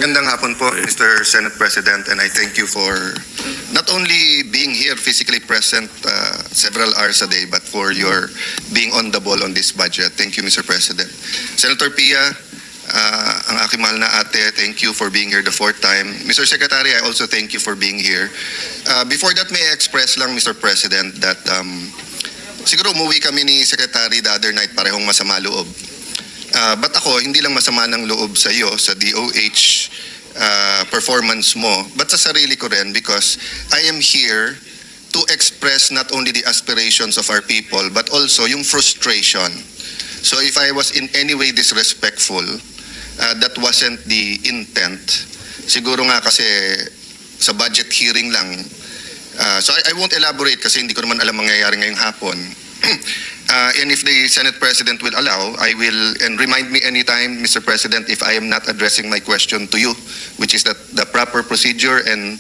Magandang hapon po, Mr. Senate President, and I thank you for not only being here physically present several hours a day, but for your being on the ball on this budget. Thank you, Mr. President. Senator Pia, ang aking mahal na ate, thank you for being here the fourth time. Mr. Secretary, I also thank you for being here. Before that, may I express lang, Mr. President, that siguro umuwi kami ni Secretary the other night, parehong masama loob. But ako, hindi lang masama ng loob sa iyo, sa DOH performance mo, but sa sarili ko rin, because I am here to express not only the aspirations of our people, but also yung frustration. So if I was in any way disrespectful, that wasn't the intent. Siguro nga kasi sa budget hearing lang. So I won't elaborate kasi hindi ko naman alam mangyayari ngayong hapon. And if the Senate President will allow, I will, and remind me anytime, Mr. President, if I am not addressing my question to you, which is the proper procedure, and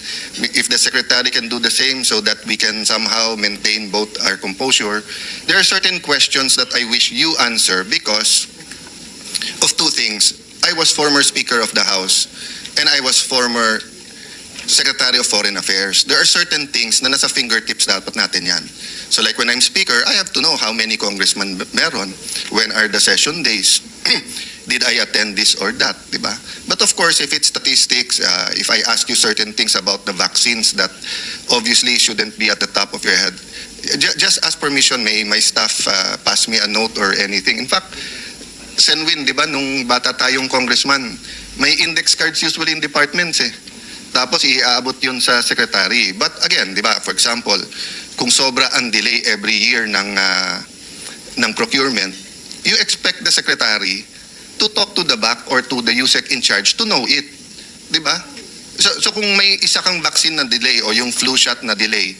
if the Secretary can do the same so that we can somehow maintain both our composure. There are certain questions that I wish you answer because of two things. I was former Speaker of the House, and I was former Secretary of Foreign Affairs. There are certain things na nasa fingertips dapat natin yan. So like when I'm Speaker, I have to know how many congressmen meron, when are the session days, did I attend this or that, diba? But of course, if it's statistics, if I ask you certain things about the vaccines that obviously shouldn't be at the top of your head, just ask permission, may my staff pass me a note or anything. In fact, Senwin, diba, nung bata tayong congressman, may index cards usually in departments eh. Tapos iaabot yun sa secretary. But again, di ba, for example, kung sobra ang delay every year ng procurement, you expect the secretary to talk to the back or to the USEC in charge to know it. Di ba? So kung may isa kang vaccine na delay o yung flu shot na delay,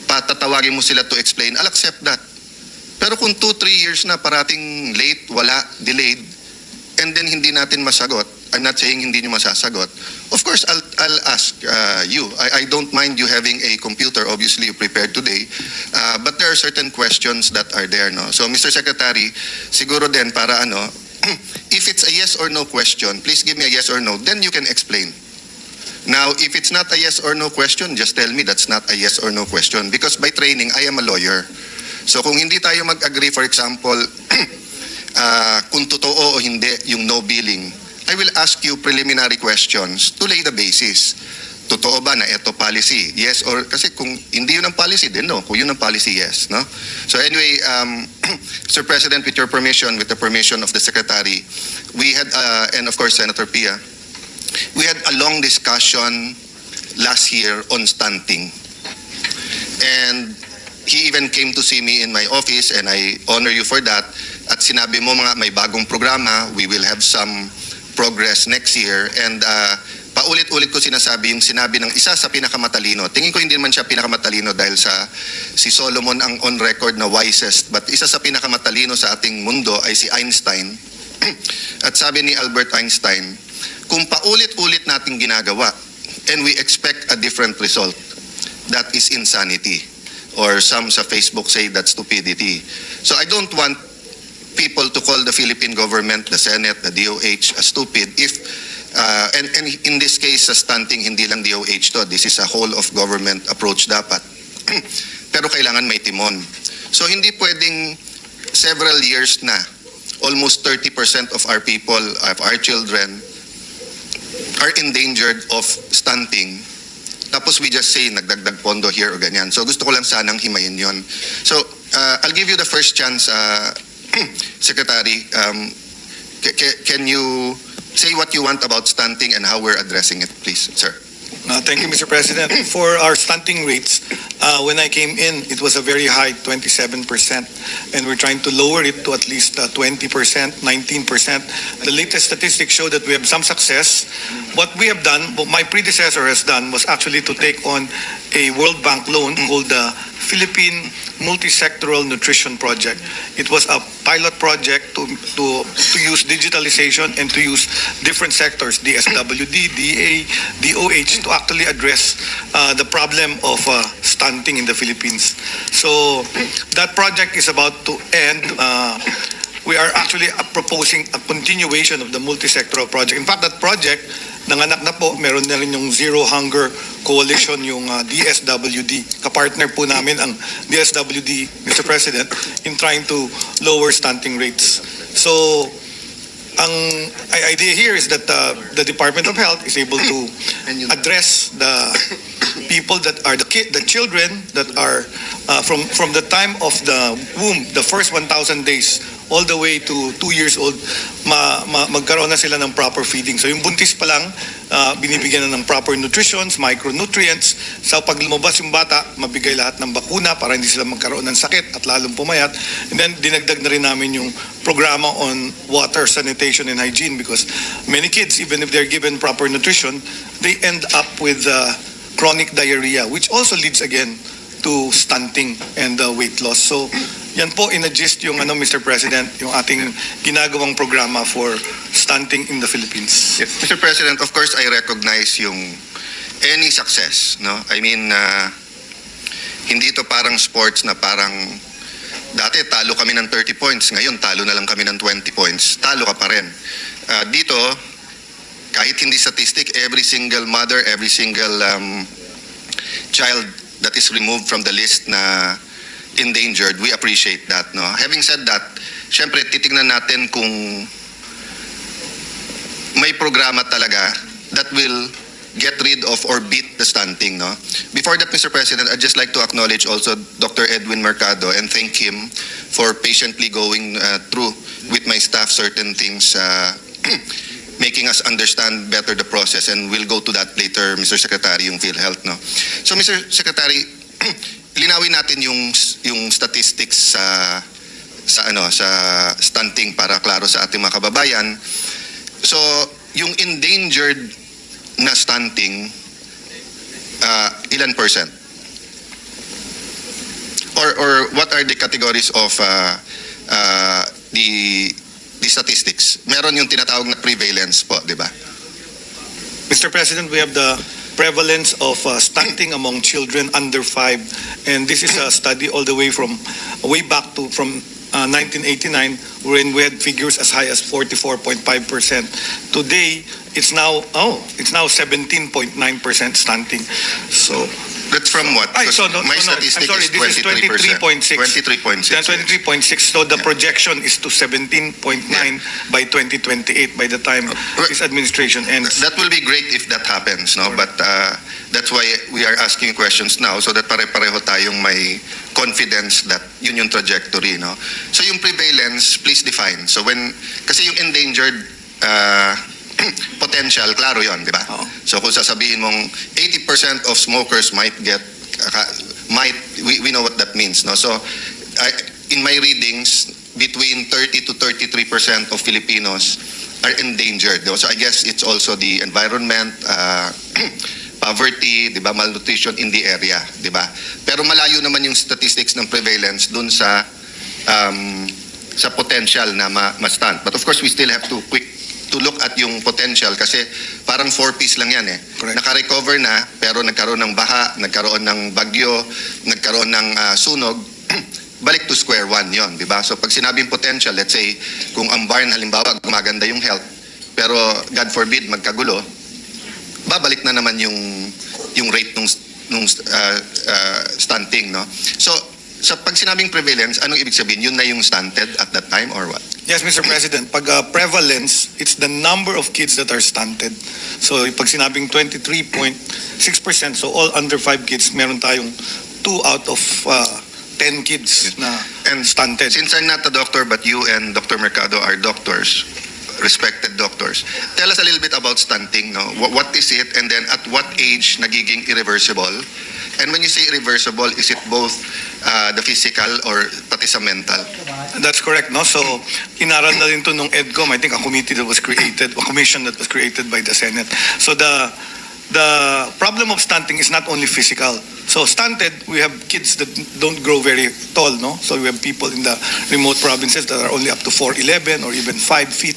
patatawagin mo sila to explain, I'll accept that. Pero kung 2-3 years na parating late, wala, delayed, and then hindi natin masagot, I'm not saying hindi nyo masasagot. Of course, I'll ask you. I don't mind you having a computer. Obviously, you prepared today. But there are certain questions that are there. No? So, Mr. Secretary, siguro din para ano, if it's a yes or no question, please give me a yes or no, then you can explain. Now, if it's not a yes or no question, just tell me that's not a yes or no question. Because by training, I am a lawyer. So, kung hindi tayo mag-agree, for example, kung totoo o hindi yung no billing, I will ask you preliminary questions to lay the basis. Totoo ba na ito policy? Yes or kasi kung hindi yun ang policy, then no. Kung yun ang policy, yes. No? So anyway, Mr. President, with your permission, with the permission of the Secretary, we had, and of course Senator Pia, we had a long discussion last year on stunting. And he even came to see me in my office and I honor you for that. At sinabi mo mga may bagong programa, we will have some progress next year, and paulit-ulit ko sinasabi yung sinabi ng isa sa pinakamatalino. Tingin ko hindi naman siya pinakamatalino dahil si Solomon ang on record na wisest, but isa sa pinakamatalino sa ating mundo ay si Einstein. At sabi ni Albert Einstein, kung paulit-ulit nating ginagawa and we expect a different result, that is insanity. Or some sa Facebook say that's stupidity. So I don't want people to call the Philippine government, the Senate, the DOH stupid if and in this case sa stunting hindi lang DOH to, this is a whole of government approach dapat. Pero kailangan may timon. So hindi pwedeng several years na almost 30% of our people, of our children are endangered of stunting. Tapos we just say nagdagdag pondo here o ganyan. So gusto ko lang sanang himayin yon. So I'll give you the first chance, Secretary, can you say what you want about stunting and how we're addressing it, please, sir? Thank you, Mr. President. For our stunting rates, when I came in, it was a very high 27%, and we're trying to lower it to at least 20%, 19%. The latest statistics show that we have some success. What we have done, what my predecessor has done, was actually to take on a World Bank loan called the Philippine Multisectoral Nutrition Project. It was a pilot project to use digitalization and to use different sectors, DSWD, DA, DOH, to actually address the problem of stunting in the Philippines. So that project is about to end. We are actually proposing a continuation of the multisectoral project. In fact, that project nanganak na po, meron na rin yung Zero Hunger Coalition, yung DSWD. Kapartner po namin ang DSWD, Mr. President, in trying to lower stunting rates. So, ang idea here is that the Department of Health is able to address the people that are the children that are from the time of the womb, the first 1,000 days all the way to 2 years old, magkaroon na sila ng proper feeding. So yung buntis pa lang, binibigyan na ng proper nutritions, micronutrients. Sa pag lumabas yung bata, mabigay lahat ng bakuna para hindi sila magkaroon ng sakit at lalong pumayat. And then dinagdag na rin namin yung programa on water, sanitation, and hygiene, because many kids, even if they're given proper nutrition, they end up with chronic diarrhea, which also leads again to stunting and weight loss. So yan po in a gist yung Mr. President, yung ating ginagawang programa for stunting in the Philippines. Yes, Mr. President, of course, I recognize yung any success, no? I mean, hindi to parang sports na parang dati talo kami ng 30 points, ngayon talo na lang kami ng 20 points. Talo ka pa rin. Dito, kahit hindi statistic, every single mother, every single child that is removed from the list na endangered, we appreciate that, no? Having said that, syempre titingnan natin kung may programa talaga that will get rid of or beat the stunting, no? Before that, Mr. President, I'd just like to acknowledge also Dr. Edwin Mercado and thank him for patiently going through with my staff certain things, making us understand better the process, and we'll go to that later, Mr. Secretary, yung PhilHealth, no? So, Mr. Secretary, linawin natin yung statistics sa stunting para klaro sa ating mga kababayan. So, yung endangered na stunting, ilan percent? Or what are the categories of the statistics? Meron yung tinatawag na prevalence po, di ba? Mr. President, we have the prevalence of stunting among children under 5, and this is a study all the way from from 1989, wherein we had figures as high as 44.5%. Today, it's now 17.9% stunting. So that's from what? My statistic I'm sorry, is 23%. 23.6. 23.6. So the projection is to 17.9 by 2028, by the time this administration ends. That will be great if that happens, no? But that's why we are asking questions now, so that pare-pareho tayong may confidence that yun yung trajectory, no? So yung prevalence, please define. So kasi yung endangered potential, klaro yon, di ba? Oo. So kung sasabihin mong 80% of smokers we know what that means, no? So in my readings, between 30 to 33% of Filipinos are endangered, no? So I guess it's also the environment, poverty, di ba, malnutrition in the area, di ba? Pero malayo naman yung statistics ng prevalence dun sa potential na ma-stunt. But of course, we still have to look at yung potential kasi parang 4Ps lang yan eh. Correct. Naka-recover na pero nagkaroon ng baha, nagkaroon ng bagyo, nagkaroon ng sunog, balik to square one yon, di ba? So pag sinabing potential, let's say kung ang barn halimbawa maganda yung health, pero God forbid magkagulo, babalik na naman yung rate nung stunting, no? So pag sinabing prevalence, anong ibig sabihin? Yun na yung stunted at that time or what? Yes, Mr. President. Pag prevalence, it's the number of kids that are stunted. So pag sinabing 23.6%, so all under 5 kids, meron tayong 2 out of 10 kids na stunted. Since I'm not a doctor, but you and Dr. Mercado are doctors, respected doctors, tell us a little bit about stunting, no? What is it, and then at what age nagiging irreversible? And when you say irreversible, is it both the physical or pati sa mental? That's correct, no? So, inaral na rin to nung EDCOM, I think a committee that was created, a commission that was created by the Senate. So the problem of stunting is not only physical. So stunted, we have kids that don't grow very tall, no? So we have people in the remote provinces that are only up to 4'11" or even 5 feet,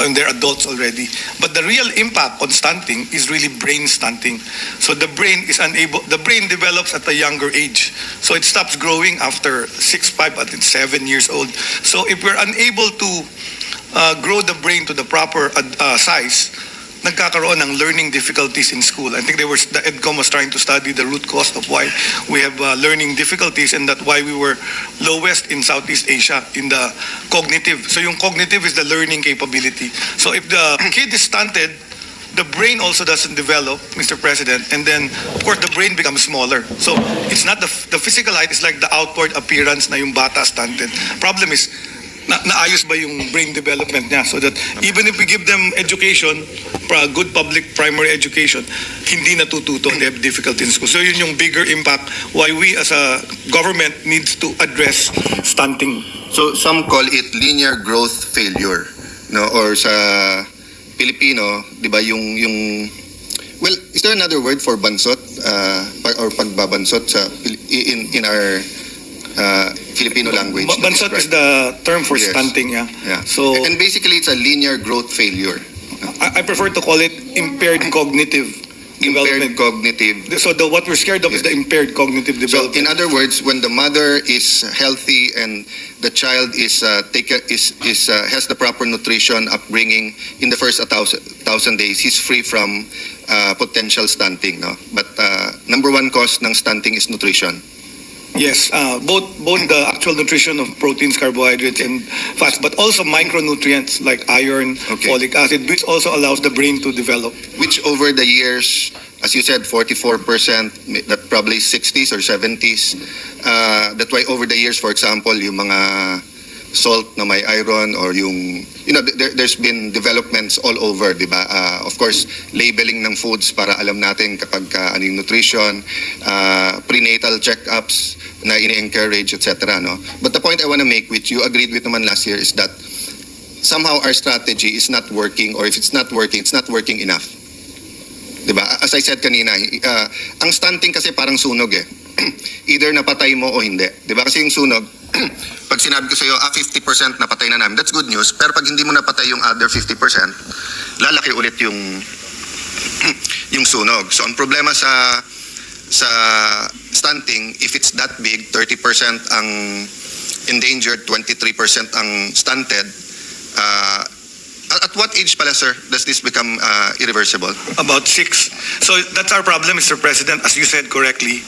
and they're adults already. But the real impact on stunting is really brain stunting. So the brain develops at a younger age. So it stops growing after 6, 5, at 7 years old. So if we're unable to grow the brain to the proper size, nagkakaroon ng learning difficulties in school. I think the EDCOM was trying to study the root cause of why we have learning difficulties, and that why we were lowest in Southeast Asia in the cognitive. So yung cognitive is the learning capability. So if the kid is stunted, the brain also doesn't develop, Mr. President, and then, of course, the brain becomes smaller. So it's not the physical height, it's like the outward appearance na yung bata stunted. Problem is, naayos ba yung brain development niya, so that even if we give them education, good public primary education, hindi natututo, they have difficulty in school. So yun yung bigger impact why we as a government needs to address stunting. So some call it linear growth failure, no? Or sa Pilipino, 'di ba, yung well, is there another word for bansot or pagbabansot sa in our Filipino language? Bansot is the term for Yes. stunting, yeah. Yeah. So And basically it's a linear growth failure. I prefer to call it impaired cognitive Impaired development. cognitive. So what we're scared of is the impaired cognitive So development. in other words, when the mother is healthy and the child is has the proper nutrition upbringing in the first 1,000 days, he's free from potential stunting, no? But number one cause ng stunting is nutrition. Yes, both the actual nutrition of proteins, carbohydrates, and fats, but also micronutrients like iron, Okay. folic acid, which also allows the brain to develop. Which over the years, as you said, 44%, that probably 60s or 70s. That's why over the years, for example, yung mga salt na may iron, or yung, there's been developments all over, di ba? Of course, labeling ng foods para alam natin kapag ano yung nutrition, prenatal checkups na ini-encourage, etc. No? But the point I want to make, which you agreed with naman last year, is that somehow our strategy is not working, or if it's not working enough. Diba? As I said kanina, ang stunting kasi parang sunog eh. Either napatay mo o hindi. Diba? Kasi yung sunog, pag sinabi ko sa'yo, 50% napatay na namin, that's good news. Pero pag hindi mo napatay yung other 50%, lalaki ulit yung sunog. So ang problema sa stunting, if it's that big, 30% ang endangered, 23% ang stunted, at what age pala, sir, does this become irreversible? About 6. So that's our problem, Mr. President. As you said correctly,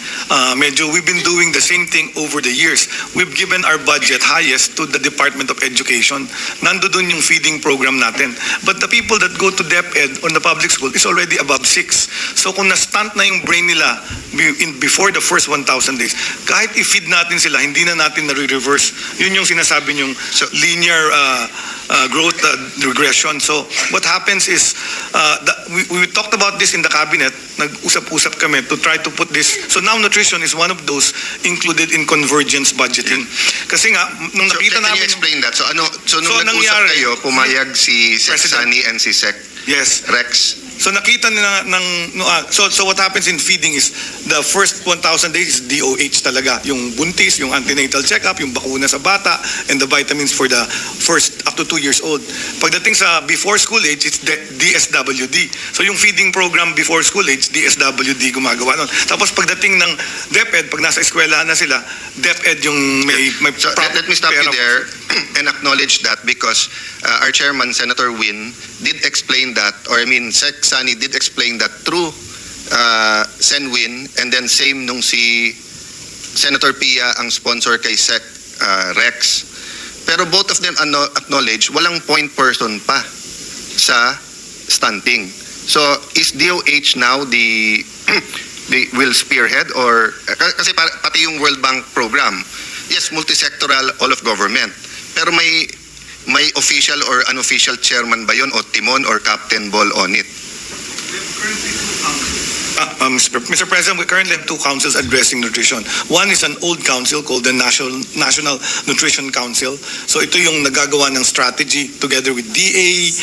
medyo we've been doing the same thing over the years. We've given our budget highest to the Department of Education. Nando dun yung feeding program natin. But the people that go to DepEd on the public school is already above 6. So kung na-stunt na yung brain nila before the first 1,000 days, kahit i-feed natin sila, hindi na natin na-reverse. Yun yung sinasabi yung linear growth regression. So what happens is, we talked about this in the cabinet, nag-usap-usap kami to try to put this. So now nutrition is one of those included in convergence budgeting. Kasi nga, nung So nakita can you namin... explain that? So nung nag-usap nangyari, kayo, pumayag si Sec President. Sani and si Sec Yes. Rex. So nakita nila so what happens in feeding is the first 1,000 days is DOH talaga, yung buntis, yung antenatal checkup, yung bakuna sa bata, and the vitamins for the first up to 2 years old. Pagdating sa before school age, it's DSWD. So yung feeding program before school age, DSWD gumagawa nun. Tapos pagdating ng DepEd, pag nasa eskwelahan na sila, DepEd yung may So let me stop you there and acknowledge that, because our chairman, Senator Win, did explain that, or I mean, Sec Sani did explain that through Sen Win, and then same nung si Senator Pia ang sponsor kay Sec Rex. Pero both of them acknowledge walang point person pa sa stunting. So is DOH now the will spearhead, or kasi pati yung World Bank program, yes, multisectoral, all of government, pero may official or unofficial chairman ba yun, o timon or captain ball on it? Mr. President, we currently have 2 councils addressing nutrition. One is an old council called the National Nutrition Council. So ito yung nagagawa ng strategy together with DA,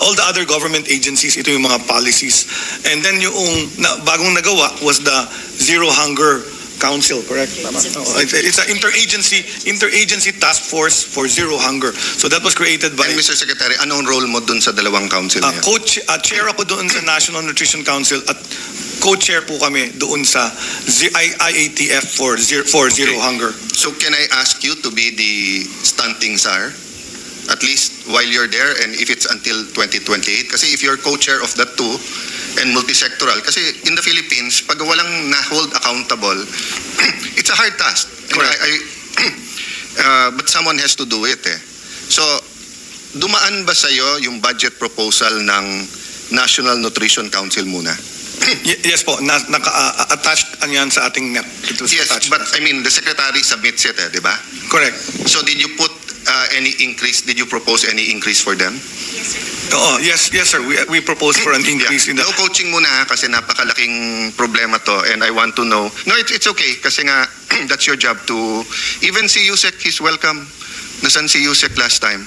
all the other government agencies, ito yung mga policies. And then yung bagong nagawa was the Zero Hunger Council, correct? It's an interagency task force for zero hunger. So that was created by... And Mr. Secretary, anong role mo dun sa dalawang council niya? Chair ako doon sa National Nutrition Council at co-chair po kami doon sa IATF for Zero Hunger. So can I ask you to be the stunting czar? at least while you're there, and if it's until 2028. Kasi if you're co-chair of that too, and multisectoral, kasi in the Philippines, pag walang na-hold accountable, it's a hard task. And but someone has to do it eh. So, dumaan ba sa'yo yung budget proposal ng National Nutrition Council muna? Yes po, attached yan sa ating NEP. It was Yes, attached. but I mean, the secretary submits it eh, di ba? Correct. So did you put any increase, did you propose any increase for them? Oh, yes, sir. We propose for an increase in the... No coaching muna ha, kasi napakalaking problema to, and I want to know. No, it's okay kasi nga that's your job to even si Yusek, he's welcome. Nasaan si Yusek last time?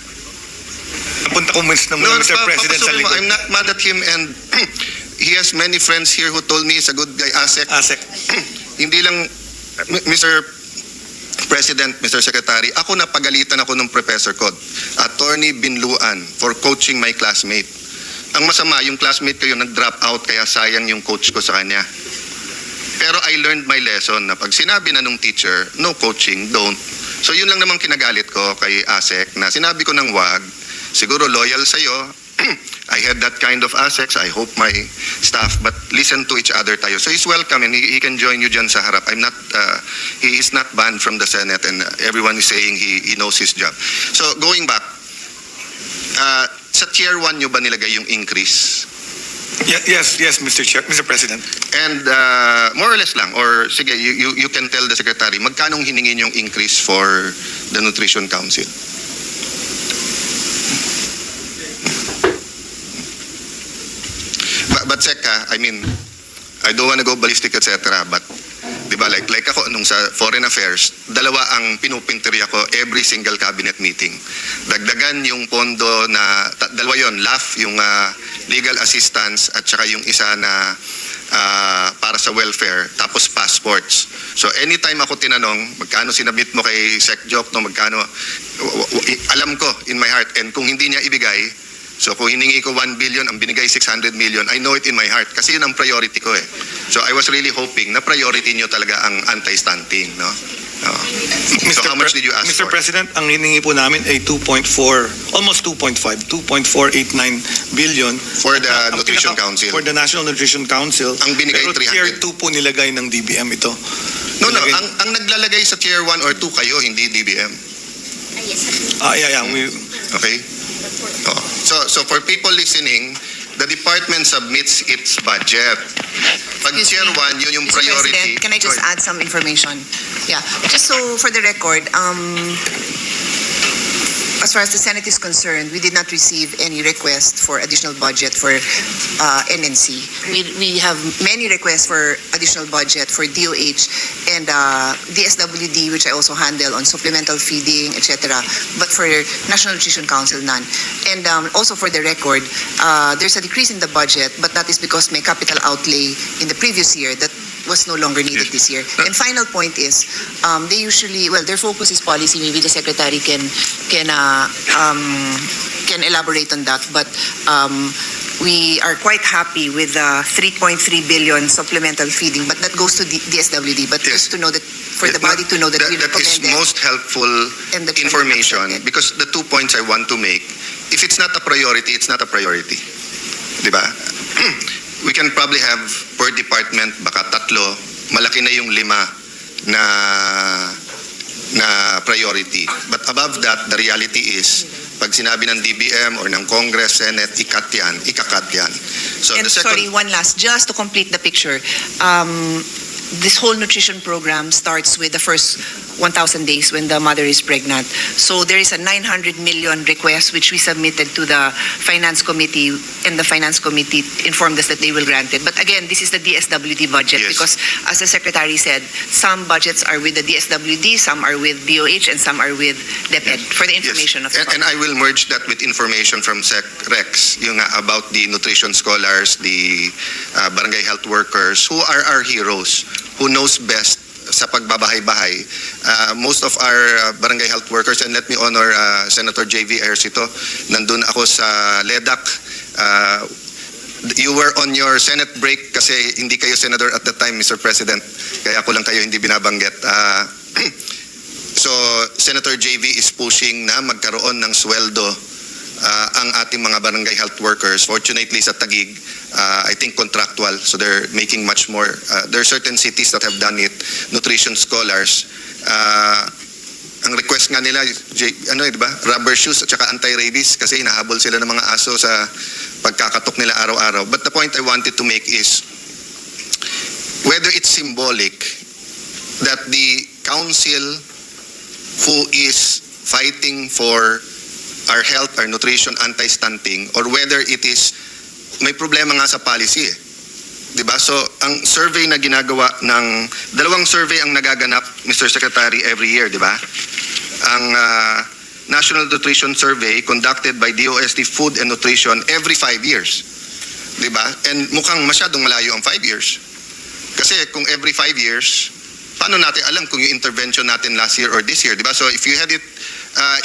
Napunta ko Mr. President sa papasukin mo. likod. I'm not mad at him, and he has many friends here who told me he's a good guy. ASEC. Hindi lang Mr. President, Mr. Secretary, ako napagalitan ako ng professor ko, Attorney Binluan, for coaching my classmate. Ang masama, yung classmate ko yung nag-drop out, kaya sayang yung coach ko sa kanya. Pero I learned my lesson na pag sinabi na nung teacher, no coaching, don't. So yun lang naman kinagalit ko kay ASEC na sinabi ko ng wag, siguro loyal sa'yo, I had that kind of ASECs. I hope my staff, but listen to each other tayo. So he's welcome and he can join you dyan sa harap. He is not banned from the Senate, and everyone is saying he knows his job. So going back, sa tier 1 nyo ba nilagay yung increase? Yes, Mr. President. And more or less lang, or sige, you can tell the secretary, magkanong hiningin yung increase for the Nutrition Council? But Sec, I mean, I don't want to go ballistic, etc. But, di ba, like ako, nung sa Foreign Affairs, dalawa ang pinupinteriya ko every single cabinet meeting. Dagdagan yung pondo na, dalawa yon, LAF, yung legal assistance, at saka yung isa na para sa welfare, tapos passports. So anytime ako tinanong, magkano sinabit mo kay Sec Joc, no, magkano, alam ko in my heart, and kung hindi niya ibigay, so kung hiningi ko 1 billion, ang binigay 600 million, I know it in my heart kasi yun ang priority ko eh. So I was really hoping na priority nyo talaga ang anti-stunting, no? So how much did you ask Mr. for? President, ang hiningi po namin ay 2.4, almost 2.5, 2.489 billion. For the Nutrition Council? For the National Nutrition Council. Ang binigay Pero 300. tier 2 po nilagay ng DBM ito. No, ang naglalagay sa tier 1 or 2 kayo, hindi DBM. Yeah, Okay? Oh. So for people listening, the department submits its budget. Pag tier 1, yun yung Mr. priority. President, can I just add some information? Yeah, just so for the record, as far as the Senate is concerned, we did not receive any request for additional budget for NNC. We have many requests for additional budget for DOH and DSWD, which I also handle on supplemental feeding, etc. But for National Nutrition Council, none. And also for the record, there's a decrease in the budget, but that is because may capital outlay in the previous year that was no longer needed this year. And final point is, they usually, well, their focus is policy. Maybe the secretary can elaborate on that. But we are quite happy with the 3.3 billion supplemental feeding. But that goes to DSWD. But Yes. just to know that, for the body to know that we That is recommend it. most helpful And the information, accepted. because the 2 points I want to make, if it's not a priority, it's not a priority. Diba? We can probably have per department, baka 3, malaki na yung 5 na priority. But above that, the reality is, pag sinabi ng DBM or ng Congress, Senate, ikakat yan. So And the second, sorry, one last, just to complete the picture. This whole nutrition program starts with the first 1,000 days when the mother is pregnant. So there is a 900 million request which we submitted to the Finance Committee, and the Finance Committee informed us that they will grant it. But again, this is the DSWD budget. Yes. Because as the Secretary said, some budgets are with the DSWD, some are with DOH, and some are with DepEd, for the information of the and I will merge that with information from Sec Rex, yung about the nutrition scholars, the barangay health workers, who are our heroes, who knows best sa pagbabahay-bahay. Most of our barangay health workers, and let me honor Senator J.V. Ercito, nandun ako sa LEDAC. You were on your Senate break kasi hindi kayo senador at the time, Mr. President. Kaya ako lang kayo hindi binabanggit. So, Senator JV is pushing na magkaroon ng sweldo ang ating mga barangay health workers. Fortunately, sa Taguig, I think contractual. So, they're making much more. There are certain cities that have done it. Nutrition scholars. Ang request nga nila, diba? Rubber shoes at saka anti-rabies kasi hinahabol sila ng mga aso sa pagkakatok nila araw-araw. But the point I wanted to make is whether it's symbolic that the council who is fighting for our health, our nutrition, anti-stunting, or whether it is may problema nga sa policy eh. Diba? So, ang survey na ginagawa dalawang survey ang nagaganap, Mr. Secretary, every year, diba? Ang National Nutrition Survey conducted by DOST Food and Nutrition every 5 years. Diba? And mukhang masyadong malayo ang 5 years. Kasi kung every 5 years, paano natin alam kung yung intervention natin last year or this year, diba? So, if you had it,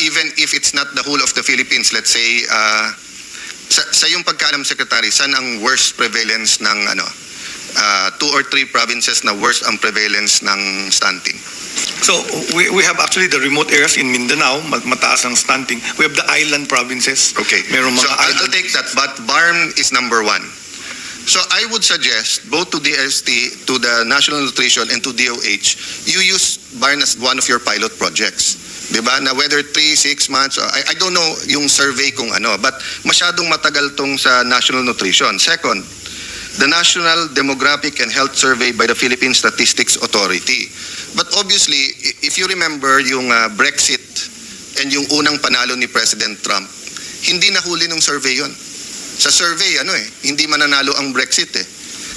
even if it's not the whole of the Philippines, let's say, sa yung pagkaalam, Secretary, saan ang worst prevalence ng 2 or 3 provinces na worst ang prevalence ng stunting? So we have actually the remote areas in Mindanao, mataas ang stunting. We have the island provinces. Okay. Meron mga So I'll island. take that, but BARM is number 1. So I would suggest both to DST, to the National Nutrition, and to DOH, you use BARM as one of your pilot projects. Diba? Na whether 3-6 months, I don't know yung survey kung but masyadong matagal tong sa National Nutrition. Second, the National Demographic and Health Survey by the Philippine Statistics Authority. But obviously, if you remember yung Brexit and yung unang panalo ni President Trump, hindi nahuli ng survey yon. Sa survey, hindi mananalo ang Brexit eh.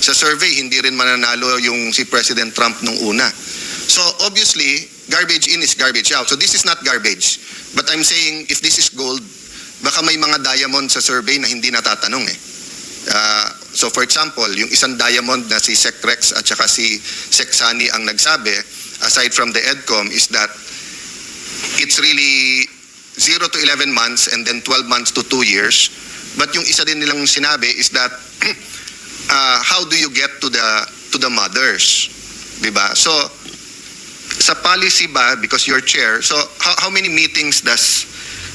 Sa survey, hindi rin mananalo yung si President Trump nung una. So obviously, garbage in is garbage out. So this is not garbage. But I'm saying, if this is gold, baka may mga diamond sa survey na hindi natatanong eh. So for example, yung isang diamond na si Sec Rex at saka si Sec Sani ang nagsabi, aside from the EDCOM, is that it's really 0 to 11 months and then 12 months to 2 years. But yung isa din nilang sinabi is that how do you get to the mothers? Diba? So sa policy ba, because you're chair, so how many meetings does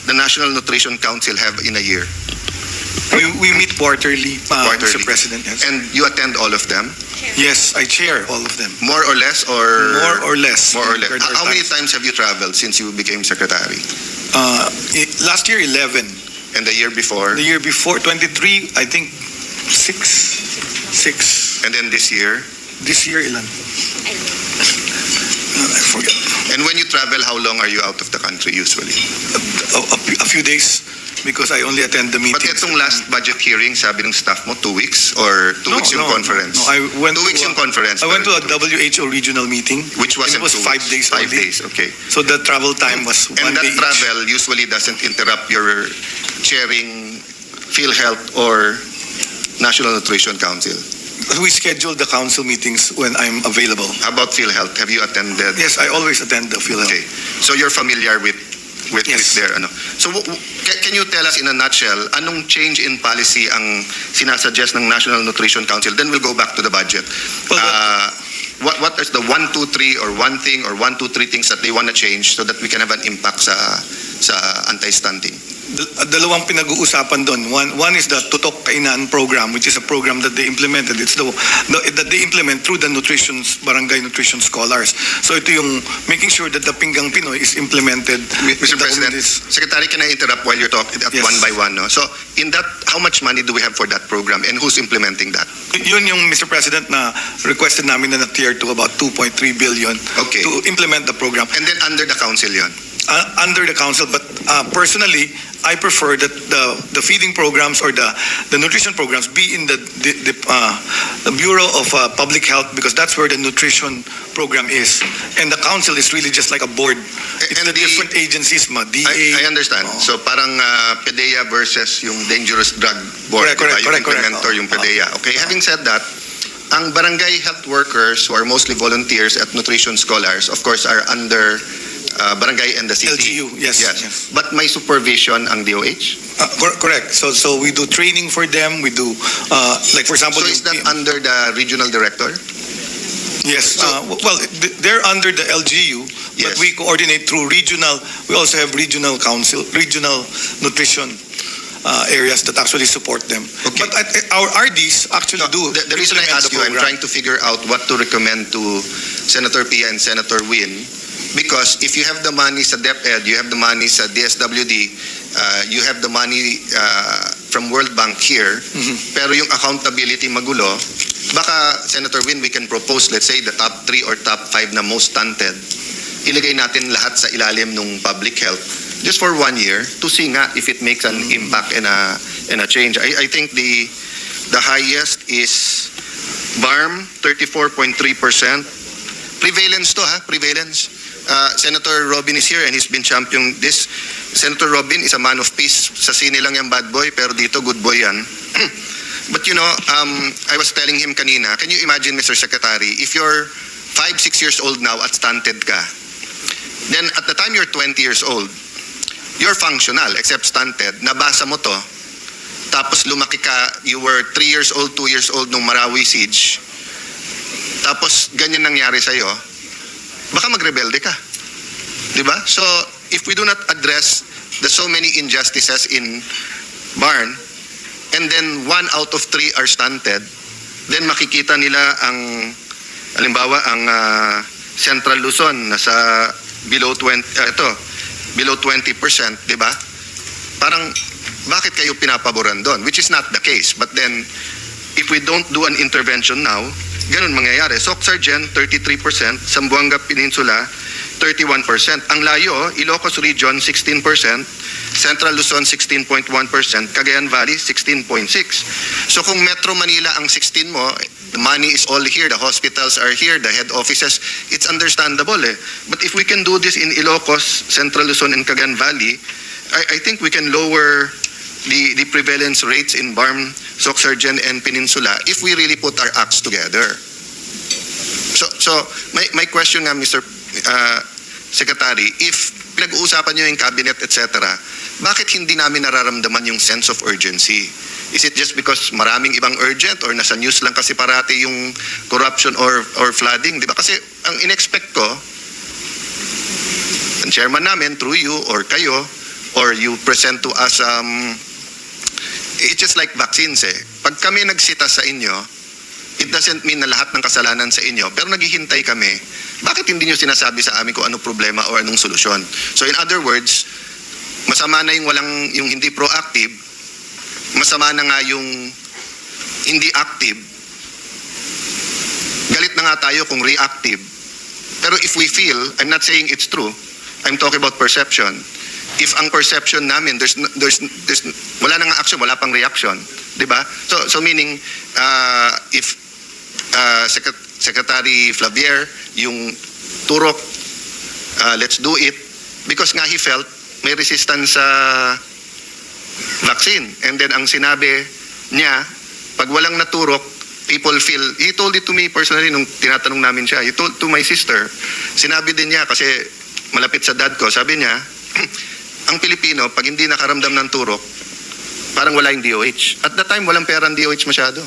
the National Nutrition Council have in a year? We meet quarterly, Quarterly. Mr. President. Yes. And you attend all of them? Yes, I chair all of them. More or less, or? More or less. More or less. There are How many times. times have you traveled since you became secretary? Last year, 11. And the year before? The year before, 23, I think 6. And then this year? This year, ilan? I forget. And when you travel, how long are you out of the country usually? A few days, because I only attend the But meetings. itong last budget hearing, sabi ng staff mo, 2 weeks? Or 2 weeks yung conference? No, I went 2 weeks to, yung conference. I went to a pero 2 weeks. WHO regional meeting. Which was It was 5 days 5 only. days, okay. So the travel time was And 1 that day each. travel usually doesn't interrupt your chairing PhilHealth or National Nutrition Council. We schedule the council meetings when I'm available. How about PhilHealth? Have you attended? Yes, I always attend the PhilHealth. Okay. So you're familiar with Yes. their So can you tell us in a nutshell, anong change in policy ang sinasuggest ng National Nutrition Council? Then we'll go back to the budget. Well, What is the 1, 2, 3 or one thing or 1, 2, 3 things that they want to change so that we can have an impact sa anti-stunting? Dalawang pinag-uusapan doon. One is the Tutok Kainan program, which is a program that they implemented. It's that they implement through the barangay nutrition scholars. So ito yung making sure that the Pinggang Pinoy is implemented. Mr. in the President, communities. Secretary, can I interrupt while you're talking at Yes. one by one? No? So in that, how much money do we have for that program and who's implementing that? Yun yung, Mr. President, na requested namin na tier to about 2.3 billion Okay. to implement the program. And then under the council yon. Under the council, but personally, I prefer that the feeding programs or the nutrition programs be in the Bureau of Public Health, because that's where the nutrition program is, and the council is really just like a board. It's And the different agencies, DA. I understand. Oh. So parang PDEA versus yung Dangerous Drug Board, Correct, diba? Yung correct. implementer, yung PDEA. Okay, having said that, ang barangay health workers who are mostly volunteers at nutrition scholars, of course, are under barangay and the city. LGU, yes. But may supervision ang DOH? Correct. So we do training for them. We do, like for example, So is that under the regional director? yes. Well, they're under the LGU, but Yes. we coordinate through regional. We also have regional council, regional nutrition areas that actually support them. Okay. But our RDs actually do. The reason I implement ask the you, I'm program. trying to figure out what to recommend to Senator Pia and Senator Win, because if you have the money sa DepEd, you have the money sa DSWD, you have the money from World Bank here, pero yung accountability magulo, baka Senator Win, we can propose, let's say, the top 3 or top 5 na most stunted, ilagay natin lahat sa ilalim ng public health just for 1 year to see nga if it makes an impact and a change. I think the highest is BARM, 34.3%. Prevalence to ha, prevalence. Senator Robin is here and he's been champion this. Senator Robin is a man of peace. Sa sine lang yung bad boy, pero dito good boy yan. But you know, I was telling him kanina, can you imagine, Mr. Secretary, if you're 5-6 years old now at stunted ka, then at the time you're 20 years old, you're functional except stunted. Nabasa mo to, tapos lumaki ka, you were 3 years old, 2 years old nung Marawi siege, tapos ganyan nangyari sa'yo, baka magrebelde ka. Diba? So, if we do not address the so many injustices in Barn, and then 1 out of 3 are stunted, then makikita nila ang, halimbawa, ang Central Luzon, nasa below 20, below 20%, di ba? Parang, bakit kayo pinapaboran doon? Which is not the case. But then, if we don't do an intervention now, ganun mangyayari. Soc-Sargen, 33%. Zamboanga Peninsula, 31%. Ang layo, Ilocos Region, 16%. Central Luzon, 16.1%. Cagayan Valley, 16.6%. So kung Metro Manila ang 16 mo, the money is all here, the hospitals are here, the head offices, it's understandable eh. But if we can do this in Ilocos, Central Luzon, and Cagayan Valley, I think we can lower the prevalence rates in BARM, Soc-Sargen, and Peninsula if we really put our acts together. So my question nga, Mr. Secretary, if pinag-uusapan nyo yung cabinet, etc., bakit hindi namin nararamdaman yung sense of urgency? Is it just because maraming ibang urgent or nasa news lang kasi parati yung corruption or flooding? Di ba? Kasi ang in-expect ko, ang chairman namin, through you or kayo, or you present to us, it's just like vaccines eh. Pag kami nagsita sa inyo, it doesn't mean na lahat ng kasalanan sa inyo, pero naghihintay kami. Bakit hindi nyo sinasabi sa amin kung anong problema o anong solusyon? So in other words, masama na yung hindi proactive, masama na nga yung hindi active, galit na nga tayo kung reactive. Pero if we feel, I'm not saying it's true, I'm talking about perception. If ang perception namin, there's wala nang action, wala pang reaction, di ba? So meaning, if Secretary Flavier, yung turok, let's do it, because nga he felt may resistance sa vaccine. And then ang sinabi niya, pag walang naturok, people feel, he told it to me personally nung tinatanong namin siya, he told to my sister, sinabi din niya kasi malapit sa dad ko, sabi niya, ang Pilipino, pag hindi nakaramdam ng turok, parang wala yung DOH. At that time, walang pera ang DOH masyado.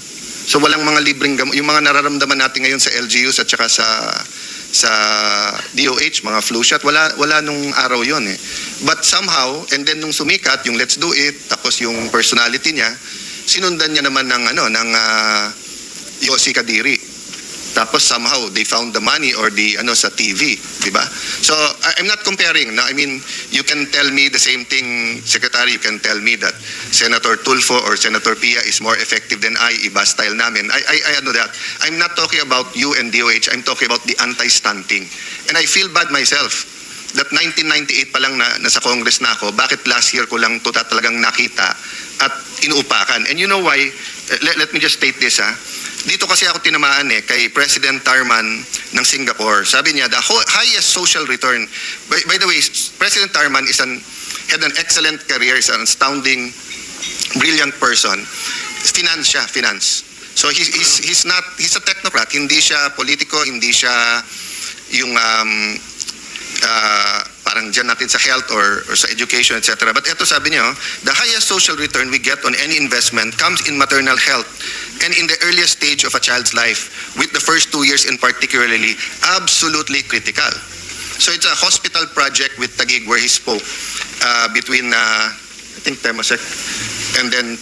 So walang mga libreng gamot. Yung mga nararamdaman natin ngayon sa LGUs at saka sa DOH, mga flu shot, wala nung araw yon eh. But somehow, and then nung sumikat, yung let's do it, tapos yung personality niya, sinundan niya naman ng Yossi Kadiri. Tapos somehow they found the money or the sa TV, di ba? So I'm not comparing. No? I mean, you can tell me the same thing, Secretary. You can tell me that Senator Tulfo or Senator Pia is more effective than I. Iba style namin. I know that. I'm not talking about you and DOH. I'm talking about the anti-stunting. And I feel bad myself that 1998 pa lang nasa Congress na ako. Bakit last year ko lang ito talagang nakita at inuupakan? And you know why? Let me just state this Dito kasi ako tinamaan kay President Tarman ng Singapore. Sabi niya, the highest social return. By the way, President Tarman had an excellent career, is an astounding, brilliant person. Finance. So he's a technocrat. Hindi siya politiko, hindi siya yung parang dyan natin sa health or sa education, etc. But ito sabi niyo, the highest social return we get on any investment comes in maternal health and in the earliest stage of a child's life, with the first 2 years in particularly absolutely critical. So it's a hospital project with Taguig where he spoke between, I think, Temasek and then,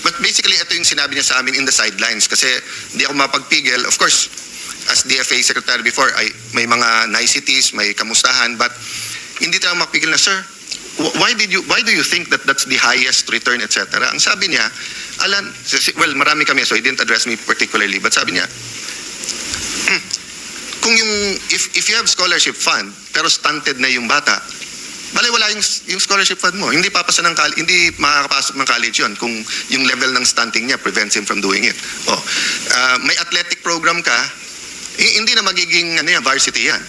but basically ito yung sinabi niya sa amin in the sidelines kasi hindi ako mapagpigil. Of course, as DFA Secretary before, may mga niceties, may kamustahan, but hindi tayo mapigil na, sir, why do you think that that's the highest return, etc.? Ang sabi niya, Alan, well, marami kami, so he didn't address me particularly, but sabi niya, kung if you have scholarship fund, pero stunted na yung bata, wala yung scholarship fund mo. Hindi papasa ng hindi makakapasok ng college yun kung yung level ng stunting niya prevents him from doing it. May athletic program ka, hindi na magiging varsity yan.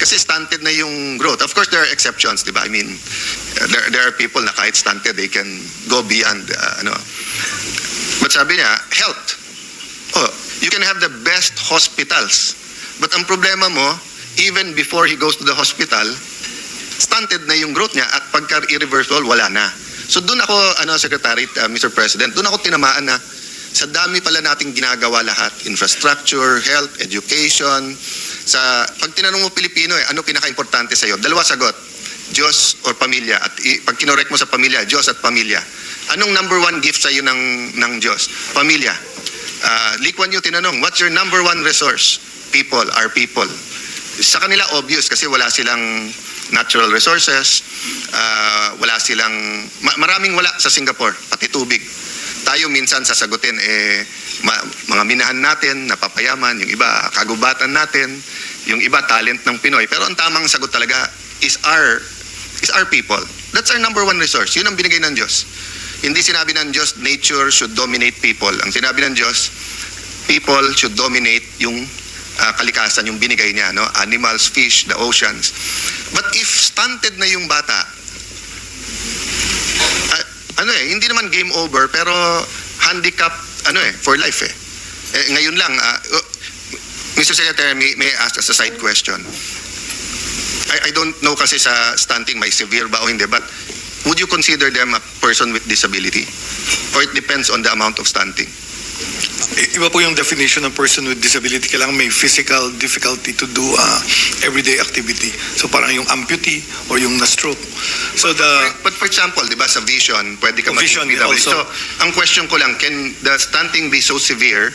Kasi stunted na yung growth. Of course, there are exceptions, di ba? I mean, there are people na kahit stunted, they can go beyond, But sabi niya, health. You can have the best hospitals. But ang problema mo, even before he goes to the hospital, stunted na yung growth niya at pagka irreversible, wala na. So doon ako, Secretary, Mr. President, doon ako tinamaan na sa dami pala nating ginagawa lahat, infrastructure, health, education. Pag tinanong mo Pilipino, ano pinaka-importante sa'yo? Dalawa sagot, Diyos or pamilya. At pag kinorek mo sa pamilya, Diyos at pamilya. Anong number one gift sa'yo ng Diyos? Pamilya. Lee Kuan Yew tinanong, what's your number one resource? People, our people. Sa kanila obvious kasi wala silang natural resources, wala silang, maraming wala sa Singapore, pati tubig. Tayo minsan sasagutin, mga minahan natin, napapayaman, yung iba kagubatan natin, yung iba talent ng Pinoy. Pero ang tamang sagot talaga is our people. That's our number one resource. Yun ang binigay ng Diyos. Hindi sinabi ng Diyos, nature should dominate people. Ang sinabi ng Diyos, people should dominate yung kalikasan, yung binigay niya, animals, fish, the oceans. But if stunted na yung bata, hindi naman game over, pero handicap, for life ngayon lang, Mr. Secretary, may I ask as a side question? I don't know kasi sa stunting may severe ba o hindi, but would you consider them a person with disability? Or it depends on the amount of stunting? Iba po yung definition ng person with disability. Kailangan may physical difficulty to do everyday activity. So parang yung amputee or yung na-stroke. So But for example, di ba sa vision, pwede ka Vision mag-PWD. also. So, ang question ko lang, can the stunting be so severe?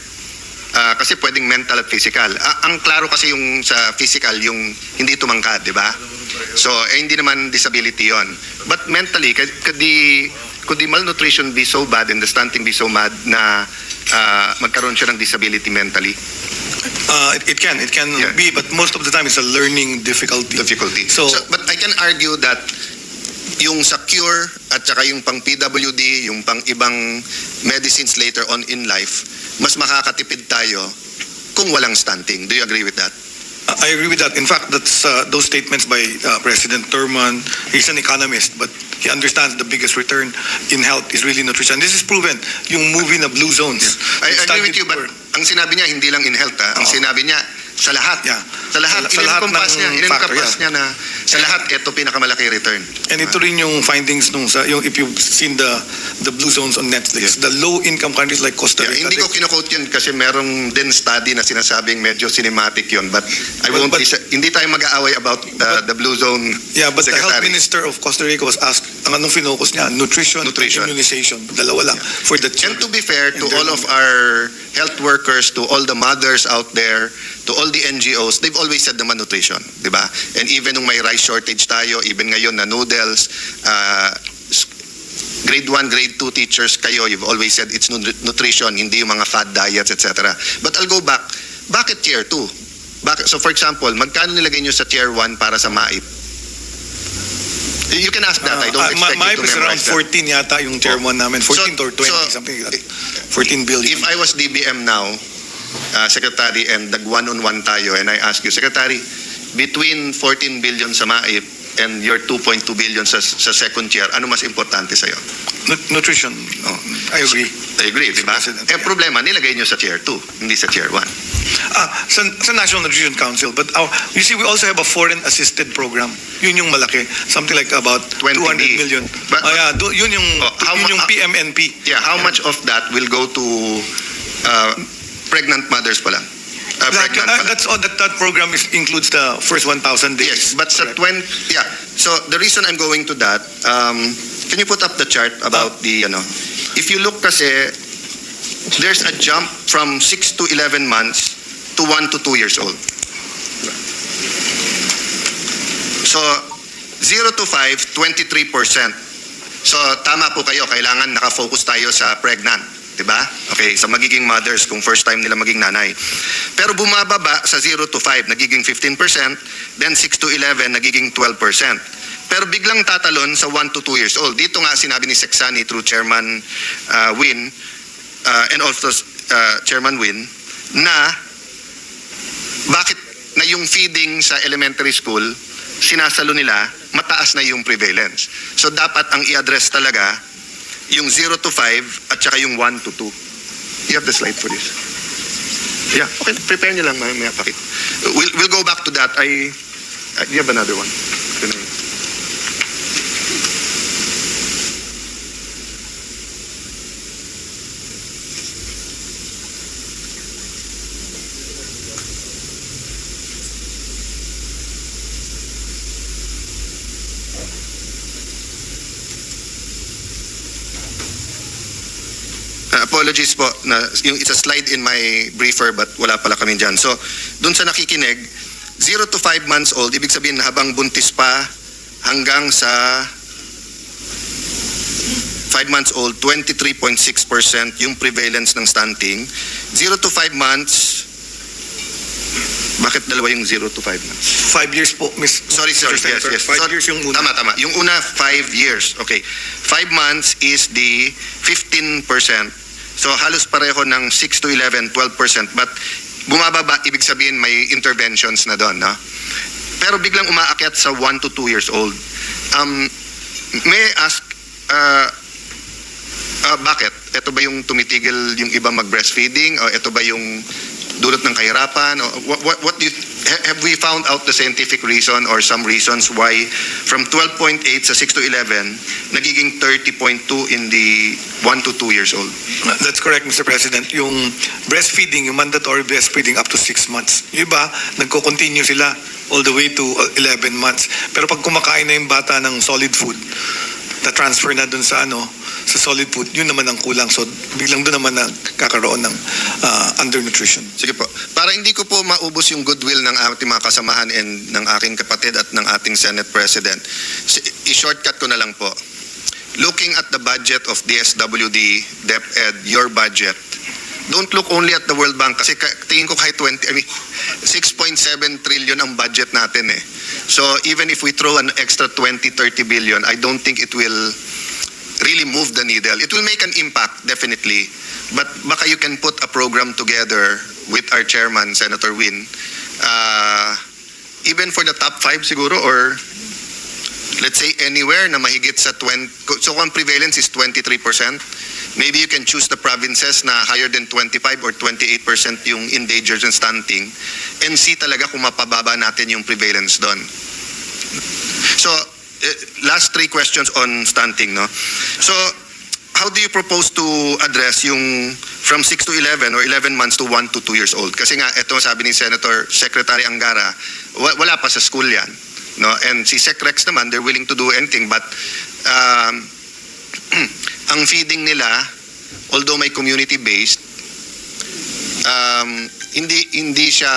Kasi pwedeng mental at physical. Ang klaro kasi yung sa physical, yung hindi tumangkad, di ba? So, hindi naman disability yon. But mentally, could the malnutrition be so bad and the stunting be so bad na magkaroon siya ng disability mentally? It can be, but most of the time it's a learning difficulty. So But I can argue that yung sa cure at saka yung pang PWD, yung pang ibang medicines later on in life, mas makakatipid tayo kung walang stunting. Do you agree with that? I agree with that. In fact, that's those statements by President Thurman. He's an economist, but he understands the biggest return in health is really nutrition. This is proven. Yung movie na Blue Zones. I agree with you, but ang sinabi niya hindi lang in health. Ang sinabi niya sa lahat. Yeah. Sa lahat. Sa lahat ng factor, niya na sa lahat, ito pinakamalaki return. And ito rin yung findings nung if you've seen the Blue Zones on Netflix, the low-income countries like Costa Rica. Hindi ko kino-quote yun kasi merong din study na sinasabing medyo cinematic yun. But hindi tayo mag-aaway about the Blue Zone. Yeah, but Secretary. the health minister of Costa Rica was asked, ang anong focus niya? Nutrition. Immunization. Dalawa lang for the children. And to be fair to all of our health workers, to all the mothers out there, to all the NGOs, they've always said naman nutrition, di ba? And even nung may rice shortage tayo, even ngayon na noodles, grade 1, grade 2 teachers kayo, you've always said it's nutrition, hindi yung mga fad diets, etc. But I'll go back. Bakit tier 2? So for example, magkano nilagay nyo sa tier 1 para sa MAIP? You can ask that. I don't expect MAIP you to is around memorize that. 14 yata yung tier 1 namin. 14 or 20, something like that. 14 billion. If I was DBM now, Secretary, and nag-one-on-one tayo, and I ask you, Secretary, between 14 billion sa MAIP and your 2.2 billion sa second tier, ano mas importante sa'yo? Nutrition. I agree. I agree, di ba? President, Problema, nilagay nyo sa tier 2, hindi sa tier 1. Sa National Nutrition Council, but you see, we also have a foreign assisted program. Yun yung malaki. Something like about 20 200 million. Yun yung PMNP. Yeah, how much of that will go to pregnant mothers pa lang? pregnant pa lang. That's all. That program includes the first 1,000 days. Yes, but sa Correct. so the reason I'm going to that, can you put up the chart about if you look kasi, there's a jump from 6 to 11 months to 1 to 2 years old. So, 0 to 5, 23%. So, tama po kayo, kailangan nakafocus tayo sa pregnant. Diba? Okay, sa magiging mothers kung first time nila maging nanay. Pero bumababa sa 0 to 5, nagiging 15%, then 6 to 11, nagiging 12%. Pero biglang tatalon sa 1 to 2 years old. Dito nga sinabi ni Sexani through Chairman Win and also Chairman Win na bakit na yung feeding sa elementary school, sinasalo nila, mataas na yung prevalence. So dapat ang i-address talaga yung 0 to 5 at saka yung 1 to 2. You have the slide for this? Yeah, okay. Prepare nyo lang, mamaya pakita. We'll go back to that. You have another one? Apologies po, it's a slide in my briefer but wala pala kami dyan. So, dun sa nakikinig, 0 to 5 months old, ibig sabihin habang buntis pa hanggang sa 5 months old, 23.6% yung prevalence ng stunting. 0 to 5 months, bakit dalawa yung 0 to 5 months? 5 years po, Miss. Sorry, yes. 5 years yung una. Tama. Yung una, 5 years. Okay. 5 months is the 15%. So, halos pareho ng 6 to 11, 12%. But, bumababa, ibig sabihin may interventions na doon, no? Pero biglang umaakyat sa 1 to 2 years old. May I ask, bakit? Ito ba yung tumitigil yung iba mag-breastfeeding? O ito ba yung dulot ng kahirapan? O what do you, have we found out the scientific reason or some reasons why from 12.8 sa 6 to 11 nagiging 30.2 in the 1 to 2 years old? That's correct, Mr. President. Yung breastfeeding, yung mandatory breastfeeding up to 6 months. Yung iba, nagko-continue sila all the way to 11 months. Pero pag kumakain na yung bata ng solid food, na-transfer na dun sa sa solid food, yun naman ang kulang. So, biglang doon naman nagkakaroon ng undernutrition. Sige po. Para hindi ko po maubos yung goodwill ng ating mga kasamahan and ng aking kapatid at ng ating Senate President, i-shortcut ko na lang po. Looking at the budget of DSWD, DepEd, your budget, don't look only at the World Bank kasi tingin ko kahit 6.7 trillion ang budget natin eh. So even if we throw an extra 20-30 billion, I don't think it will really move the needle. It will make an impact, definitely. But baka you can put a program together with our chairman, Senator Win, even for the top 5 siguro, or let's say anywhere na mahigit sa 20, so kung prevalence is 23%, maybe you can choose the provinces na higher than 25 or 28% yung endangered and stunting and see talaga kung mapababa natin yung prevalence doon. So, last 3 questions on stunting, no? So, how do you propose to address yung from 6 to 11 or 11 months to 1 to 2 years old? Kasi nga, ito sabi ni Senator Secretary Angara, wala pa sa school yan. No? And si Sec Rex naman, they're willing to do anything, but ang feeding nila, although may community-based, hindi siya,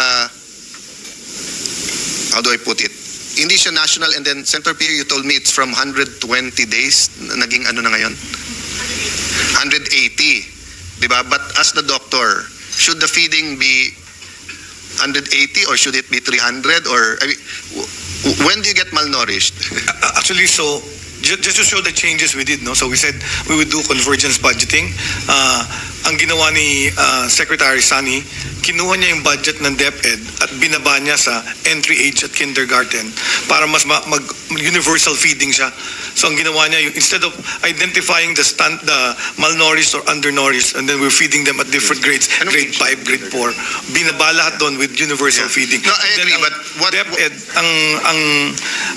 how do I put it? Hindi siya national, and then Senator Pierre, you told me it's from 120 days, naging ano na ngayon? 180, di ba? But as the doctor, should the feeding be 180 or should it be 300? Or I mean, when do you get malnourished? Actually, so just to show the changes we did, no? So we said we would do convergence budgeting. Ang ginawa ni Secretary Sani, kinuha niya yung budget ng DepEd at binaba niya sa entry age at kindergarten para mas universal feeding siya. So ang ginawa niya, instead of identifying the malnourished or undernourished, and then we're feeding them at different grades, grade 5, grade 4, binaba lahat doon with universal feeding. No, I agree, but what DepEd, ang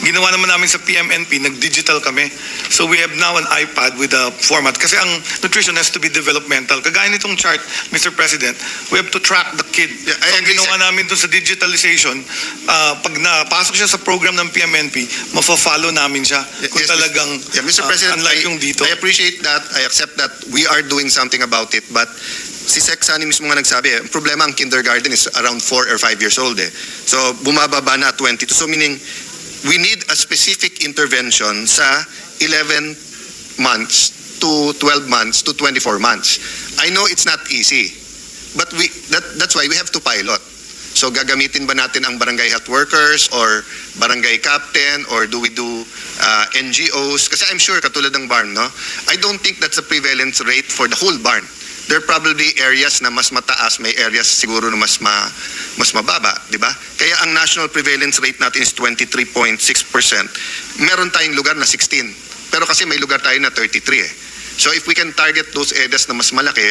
ginawa naman namin sa PMNP, nag-digital kami. So we have now an iPad with a format. Kasi ang nutrition has to be developmental. Kagaya nitong chart, Mr. President, we have to track track the kid. Yeah, I So, agree, ginawa namin dun sa digitalization, pag napasok siya sa program ng PMNP, mafa-follow namin siya kung Yes, talagang Mr. President, unlike yung dito. I appreciate that. I accept that we are doing something about it. But si Sec Sani mismo nga nagsabi, ang problema ang kindergarten is around 4 or 5 years old. So bumababa na at 22. So meaning, we need a specific intervention sa 11 months to 12 months to 24 months. I know it's not easy, but that's why we have to pilot. So gagamitin ba natin ang barangay health workers or barangay captain, or do we do NGOs? Kasi I'm sure katulad ng barn, no? I don't think that's a prevalence rate for the whole barn. There are probably areas na mas mataas, may areas siguro na mas mababa, di ba? Kaya ang national prevalence rate natin is 23.6%. Meron tayong lugar na 16. Pero kasi may lugar tayo na 33 eh. So if we can target those areas na mas malaki,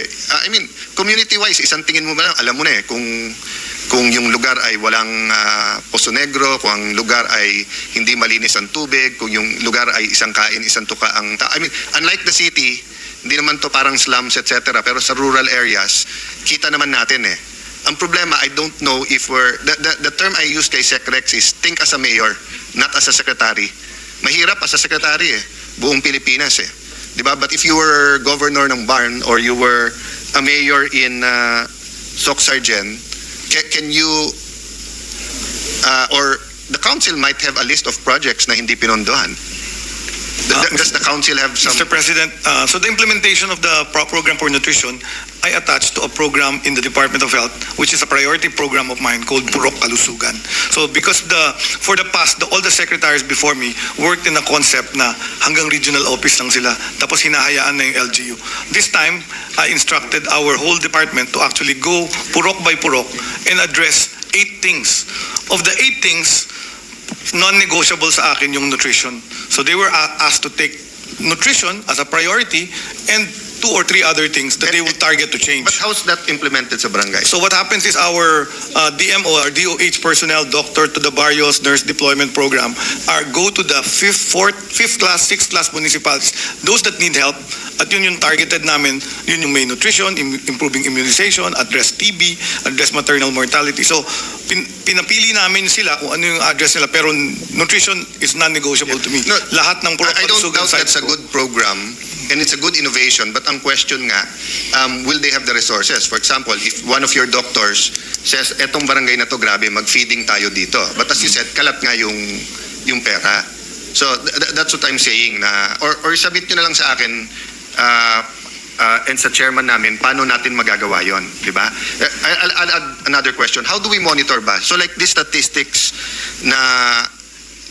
I mean, community-wise, isang tingin mo ba lang, alam mo na eh, kung yung lugar ay walang poso negro, kung ang lugar ay hindi malinis ang tubig, kung yung lugar ay isang kain, isang tuka ang... I mean, unlike the city, hindi naman to parang slums, etc. Pero sa rural areas, kita naman natin eh. Ang problema, I don't know if we're... The term I use kay SecRex is think as a mayor, not as a secretary. Mahirap as a secretary eh. Buong Pilipinas eh. Diba? But if you were governor ng Barn or you were a mayor in Soc-Sargen, can you or the council might have a list of projects na hindi pinondohan. Does the council have some... Mr. President, so the implementation of the program for nutrition, I attached to a program in the Department of Health, which is a priority program of mine called Purok Kalusugan. So because for the past, all the secretaries before me worked in a concept na hanggang regional office lang sila, tapos hinahayaan na yung LGU. This time, I instructed our whole department to actually go purok by purok and address 8 things. Of the 8 things, non-negotiable sa akin yung nutrition. So they were asked to take nutrition as a priority and 2 or 3 other things that they will target to change. But how's that implemented sa barangay? So what happens is our DMO, our DOH personnel, doctor to the barrios, nurse deployment program, go to the 5th class, 6th class municipalities, those that need help, at yun yung targeted namin, yun yung may nutrition, improving immunization, address TB, address maternal mortality. So pinapili namin sila kung ano yung address nila, pero nutrition is non-negotiable to me. No, Lahat ng I don't Purok doubt that's a sites ko. good program and it's a good innovation, but ang question nga, will they have the resources? For example, if one of your doctors says, etong barangay na to, grabe, mag-feeding tayo dito. But as you said, kalat nga yung pera. So that's what I'm saying na, or submit nyo na lang sa akin, and sa chairman namin, paano natin magagawa yon, di ba? I'll add another question. How do we monitor ba? So like these statistics na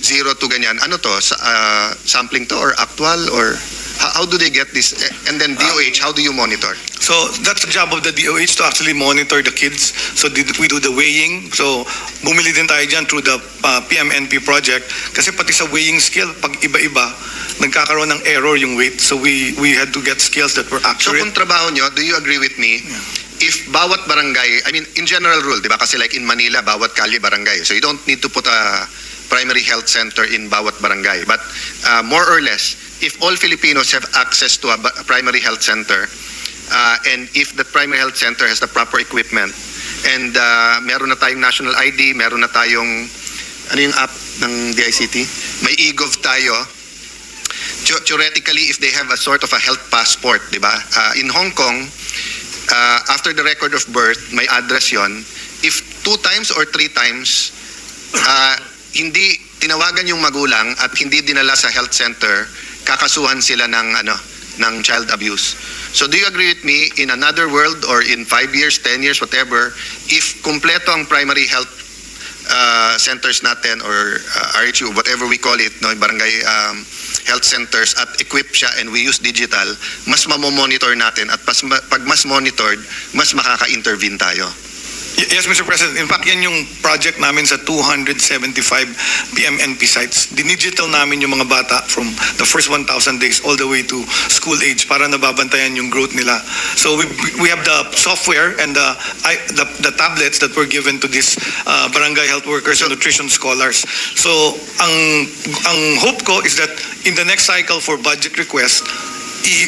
0 to ganyan, ano to? Sampling to or actual or how do they get this? And then DOH, how do you monitor? So that's the job of the DOH to actually monitor the kids. So we do the weighing. So bumili din tayo dyan through the PMNP project. Kasi pati sa weighing scale, pag iba-iba, nagkakaroon ng error yung weight. So we had to get scales that were So accurate. kung trabaho nyo, do you agree with me? If bawat barangay, I mean, in general rule, di ba? Kasi like in Manila, bawat kalye barangay. So you don't need to put a primary health center in bawat barangay. But more or less, if all Filipinos have access to a primary health center, and if the primary health center has the proper equipment, and meron na tayong national ID, meron na tayong, ano yung app ng DICT? May eGov tayo. Theoretically, if they have a sort of a health passport, di ba? In Hong Kong, after the record of birth, may address yon. If 2 times or 3 times, hindi tinawagan yung magulang at hindi dinala sa health center, kakasuhan sila ng child abuse. So do you agree with me, in another world or in 5 years, 10 years, whatever, if kumpleto ang primary health centers natin or RHU, whatever we call it, no, barangay health centers, at equip siya and we use digital, mas mamomonitor natin at pag mas monitored, mas makaka-intervene tayo. Yes, Mr. President. In fact, yan yung project namin sa 275 PMNP sites. Dinigital namin yung mga bata from the first 1,000 days all the way to school age para nababantayan yung growth nila. So we have the software and the tablets that were given to these barangay health workers and nutrition scholars. So ang hope ko is that in the next cycle for budget request,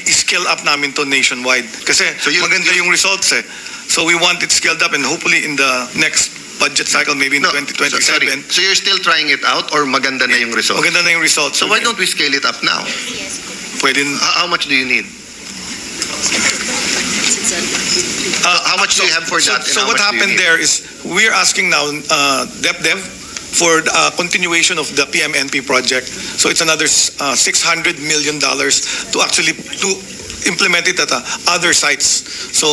i-scale up namin to nationwide. Kasi So maganda yung results eh. So we want it scaled up, and hopefully in the next budget cycle, maybe in No, 2027, so you're still trying it out or maganda na yung result? maganda na yung results. So why don't we scale it up now? Pwede, How much do you need? How much do you have for that? and So how what much do you happened need? there is we're asking now DepDev for continuation of the PMNP project. So it's another $600 million to actually to implement it at other sites. So,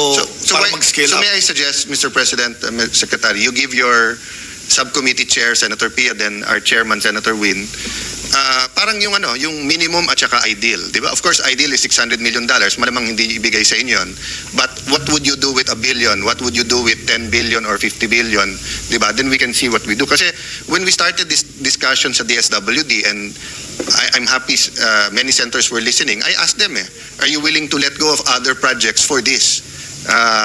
para mag-scale so up. may I suggest, Mr. President, Mr. Secretary, you give your subcommittee chair, Senator Pia, then our chairman, Senator Win, parang yung yung minimum at saka ideal, di ba? Of course, ideal is $600 million. Malamang hindi ibigay sa inyo yun. But what would you do with $1 billion? What would you do with 10 billion or 50 billion? Di ba? Then we can see what we do. Kasi when we started this discussion sa DSWD, and I'm happy many senators were listening, I asked them, are you willing to let go of other projects for this?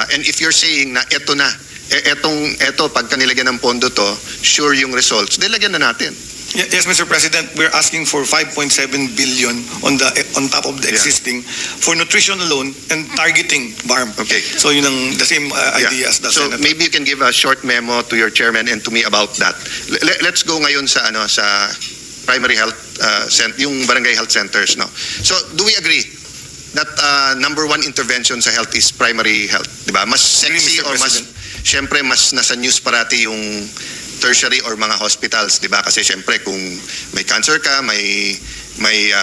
And if you're saying na eto na, eto pag kanilagyan ng pondo to, sure yung results, lagyan na natin. Yes, Mr. President, we're asking for 5.7 billion on top of the Yeah. existing for nutrition alone and targeting BARM. Okay. So yun ang the same idea as the So Senator. maybe you can give a short memo to your chairman and to me about that. Let's go ngayon sa sa primary health yung barangay health centers, no. So do we agree that number one intervention sa health is primary health, 'di ba? Mas sexy Mr. or mas President. syempre mas nasa news parati yung tertiary or mga hospitals, 'di ba? Kasi syempre kung may cancer ka, may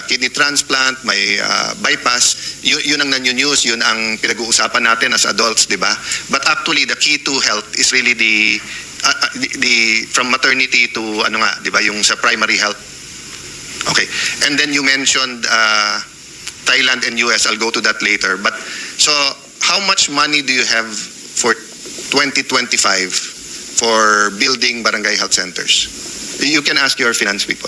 kidney transplant, may bypass, yun ang nanyo-news, yun ang pinag-uusapan natin as adults, 'di ba? But actually the key to health is really the from maternity to 'di ba, yung sa primary health. Okay. And then you mentioned Thailand and US. I'll go to that later. But so how much money do you have for 2025 for building barangay health centers? You can ask your finance people.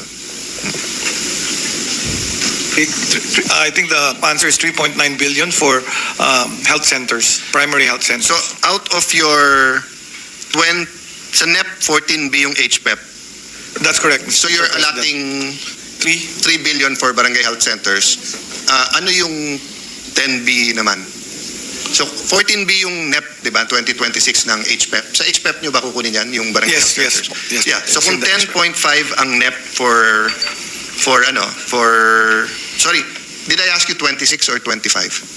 I think the answer is 3.9 billion for health centers, primary health centers. So out of your sa NEP 14B yung HPEP. That's correct. So you're allotting 3 billion for barangay health centers. Ano yung 10B naman? So 14B yung NEP, 'di ba? 2026 ng HPEP. Sa HPEP nyo ba kukunin yan yung barangay Yes, health yes, centers? yes. Yeah. So It's kung in the 10.5 ang NEP sorry, did I ask you 26 or 25?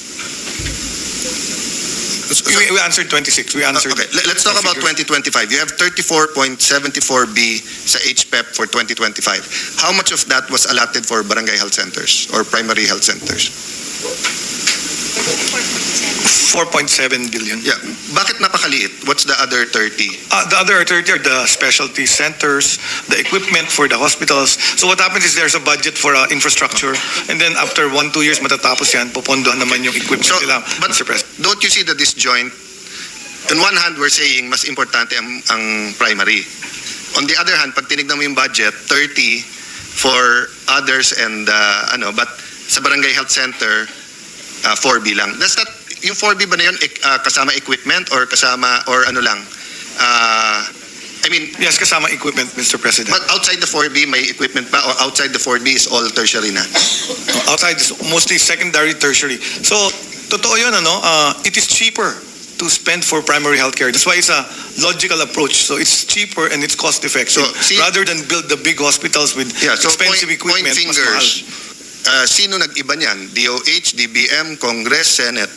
We answered 26. We answered. Okay, let's talk about figures. 2025. You have 34.74B sa HPEP for 2025. How much of that was allotted for barangay health centers or primary health centers? 4.7 billion. Yeah. Bakit napakaliit? What's the other 30? The other 30 are the specialty centers, the equipment for the hospitals. So what happens is there's a budget for infrastructure, and then after 1-2 years matatapos yan, pupondohan naman yung equipment So, nila, but Mr. President. don't you see the disjoint? On one hand, we're saying mas importante ang primary. On the other hand, pag tinignan mo yung budget, 30 for others and but sa barangay health center, 4B lang. Does that, yung 4B ba na yun, kasama equipment or kasama, or ano lang? I mean, Yes, kasama equipment, Mr. President. but outside the 4B, may equipment pa, or outside the 4B is all tertiary na? Outside is mostly secondary, tertiary. So, totoo yun, it is cheaper to spend for primary healthcare. That's why it's a logical approach. So it's cheaper and it's cost effective. So, see- rather than build the big hospitals with Yeah, so expensive point equipment, mas fingers. mahal. Sino nag-iba niyan? DOH, DBM, Congress, Senate.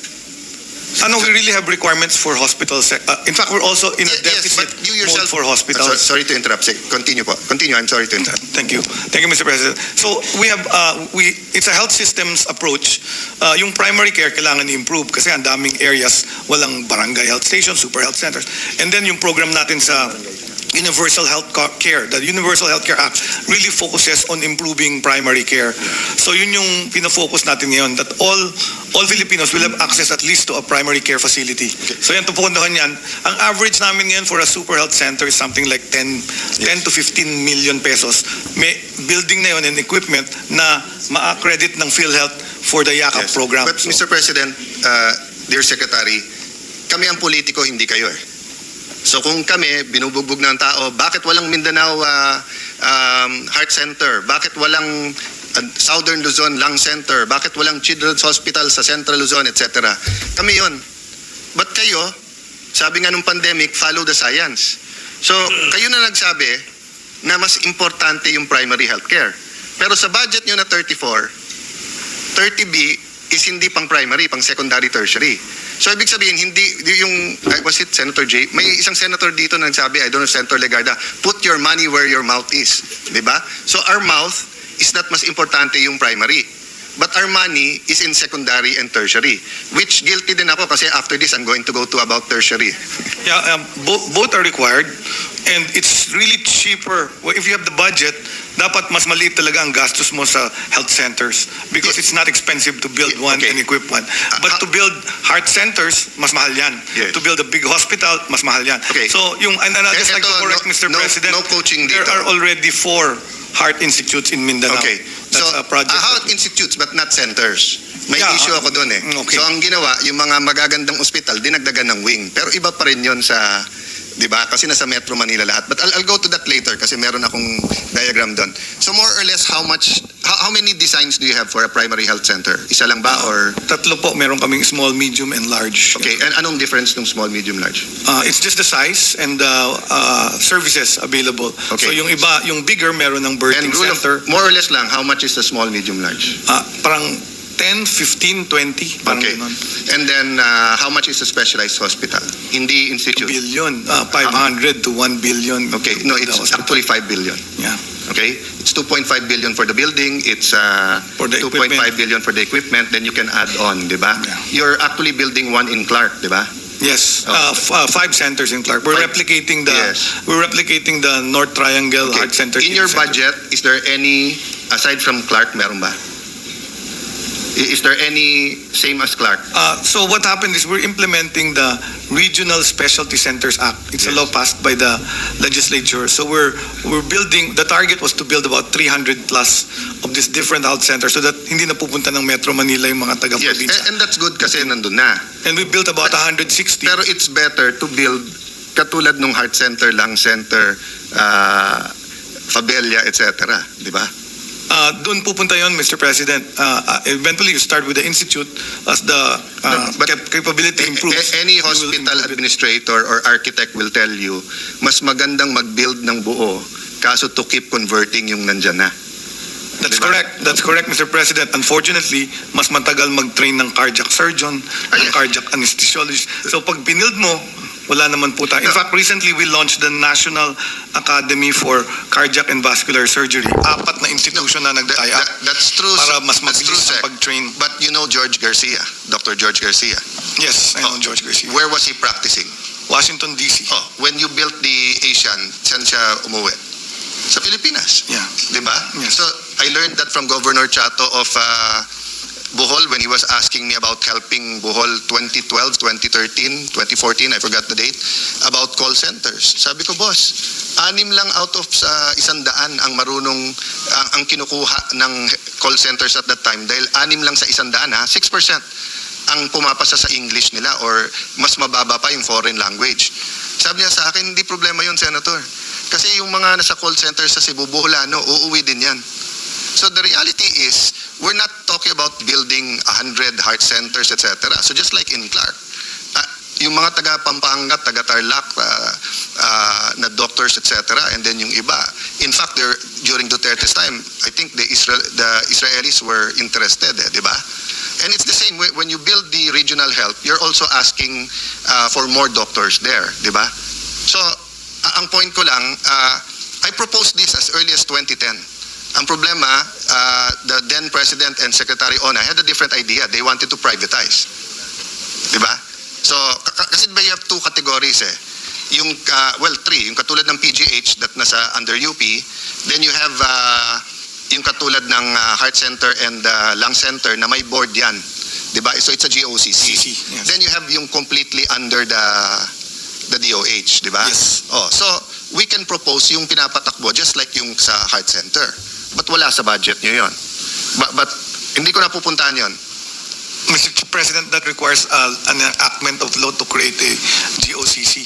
We really have requirements for hospitals. In fact, we're also in a Yes, deficit but you yourself, mode for hospitals. Sorry to interrupt. Continue po. Continue. I'm sorry to interrupt. Thank you. Thank you, Mr. President. So we have, it's a health systems approach. Yung primary care kailangan i-improve kasi ang daming areas walang barangay health stations, super health centers. And then yung program natin sa Universal Health Care, the Universal Healthcare Act really focuses on improving primary care. So yun yung pinafocus natin ngayon, that all Filipinos will have access at least to a primary care facility. So yan, tupundahan yan. Ang average namin ngayon for a super health center is something like 10 to 15 million pesos. May building na yun and equipment na ma-accredit ng PhilHealth for the YAKAP Yes. program. But So, Mr. President, dear Secretary, kami ang politiko, hindi kayo eh. So kung kami, binubugbog ng tao, bakit walang Mindanao Heart Center? Bakit walang Southern Luzon Lung Center? Bakit walang Children's Hospital sa Central Luzon, etc.? Kami yon. But kayo, Sabi nga nung pandemic, follow the science. So, kayo na nagsabi na mas importante yung primary healthcare. Pero sa budget nyo na 34, 30B is hindi pang primary, pang secondary, tertiary. So, ibig sabihin, hindi, yung, was it Senator J? May isang senator dito na nagsabi, I don't know, Senator Legarda, put your money where your mouth is. Diba? So, our mouth is not mas importante yung primary. But our money is in secondary and tertiary, which guilty din ako kasi after this, I'm going to go to about tertiary. Yeah, both are required, and it's really cheaper. Well, if you have the budget, dapat mas maliit talaga ang gastos mo sa health centers because it's not expensive to build one Okay. and equip one. But to build heart centers, mas mahal yan. Yes. To build a big hospital, mas mahal yan. Okay. So, and I'd just like to Eto, correct Mr. President, No coaching there dito. are already 4 heart institutes in Mindanao. Okay. So, That's a project. health institutes but not centers. May Yeah, issue ako doon eh. okay. So, ang ginawa, yung mga magagandang ospital, dinagdagan ng wing. Pero iba pa rin yun sa, di ba? Kasi nasa Metro Manila lahat. But I'll go to that later kasi meron akong diagram doon. So, more or less, how many designs do you have for a primary health center? Isa lang ba or? Tatlo po, meron kaming small, medium, and large. Okay, and anong difference ng small, medium, large? It's just the size and the services available. Okay. So yung iba, yung bigger, meron ng birthing And rule of, center. more or less lang, how much is the small, medium, large? Parang 10, 15, 20, parang Okay. ganun. And then, how much is a specialized hospital? Hindi institute? Billion, 500 to 1 billion. Okay, no, it's The hospital. actually 5 billion. Yeah. Okay? It's 2.5 billion for the building, it's For the 2.5 equipment. billion for the equipment, then you can add on, di ba? Yeah. You're actually building one in Clark, di ba? Yes, Oh. 5 centers in Clark. We're Five. replicating the Yes. North Triangle Okay. Heart Center. In your Center. budget, is there any, aside from Clark, meron ba? Is there any same as Clark? So what happened is we're implementing the Regional Specialty Centers Act. It's a law passed by the legislature. So we're building, the target was to build about 300 plus of these different health centers so that hindi na pupunta ng Metro Manila yung mga Yes, taga-probinsya. and that's good kasi nandun na. And we built about 160. Pero it's better to build katulad nung heart center, lung center, Fabella, etc. Di ba? Doon pupunta yon, Mr. President. Eventually, you start with the institute as the But capability improves. Any you will hospital improve it. administrator or architect will tell you, mas magandang mag-build ng buo kaso to keep converting yung nandyan na. That's Diba? correct. That's correct, Mr. President. Unfortunately, mas matagal mag-train ng cardiac surgeon, ng cardiac anesthesiologist. So pag binild mo, wala naman po tayo. In fact, recently we launched the National Academy for Cardiac and Vascular Surgery. 4 na institution na nag-tie up That's true. para mas That's true, mabilis Sec. ang pag-train. But you know George Garcia, Dr. George Garcia. Yes, I know George Garcia. Where was he practicing? Washington, D.C. Oh, when you built the Asian, saan siya umuwi? Sa Pilipinas. Yeah. Di ba? Yes. So, I learned that from Governor Chato of Bohol when he was asking me about helping Bohol 2012, 2013, 2014, I forgot the date, about call centers. Sabi ko, boss, 6 lang out of sa 100 ang marunong, ang kinukuha ng call centers at that time. Dahil 6 lang sa 100, 6% ang pumapasa sa English nila or mas mababa pa yung foreign language. Sabi niya sa akin, hindi problema yun, Senator. Kasi yung mga nasa call centers sa Cebu, Boholano, uuwi din yan. So the reality is, we're not talking about building 100 heart centers, etc. So just like in Clark, yung mga taga Pampanga, taga Tarlac, na doctors, etc. And then yung iba. In fact, during Duterte's time, I think the Israelis were interested, di ba? And it's the same way, when you build the regional health, you're also asking for more doctors there, di ba? So, ang point ko lang, I proposed this as early as 2010. Ang problema, the then President and Secretary Ona had a different idea. They wanted to privatize. Diba? So, kasi you have 2 categories eh. Yung, 3. Yung katulad ng PGH that nasa under UP. Then you have yung katulad ng heart center and lung center na may board yan. Diba? So, it's a GOCC. Yes. Then you have yung completely under the DOH. Diba? Yes. Oh, so, we can propose yung pinapatakbo just like yung sa heart center. But wala sa budget nyo yun. But hindi ko napupuntahan yun. Mr. President, that requires an enactment of law to create a GOCC.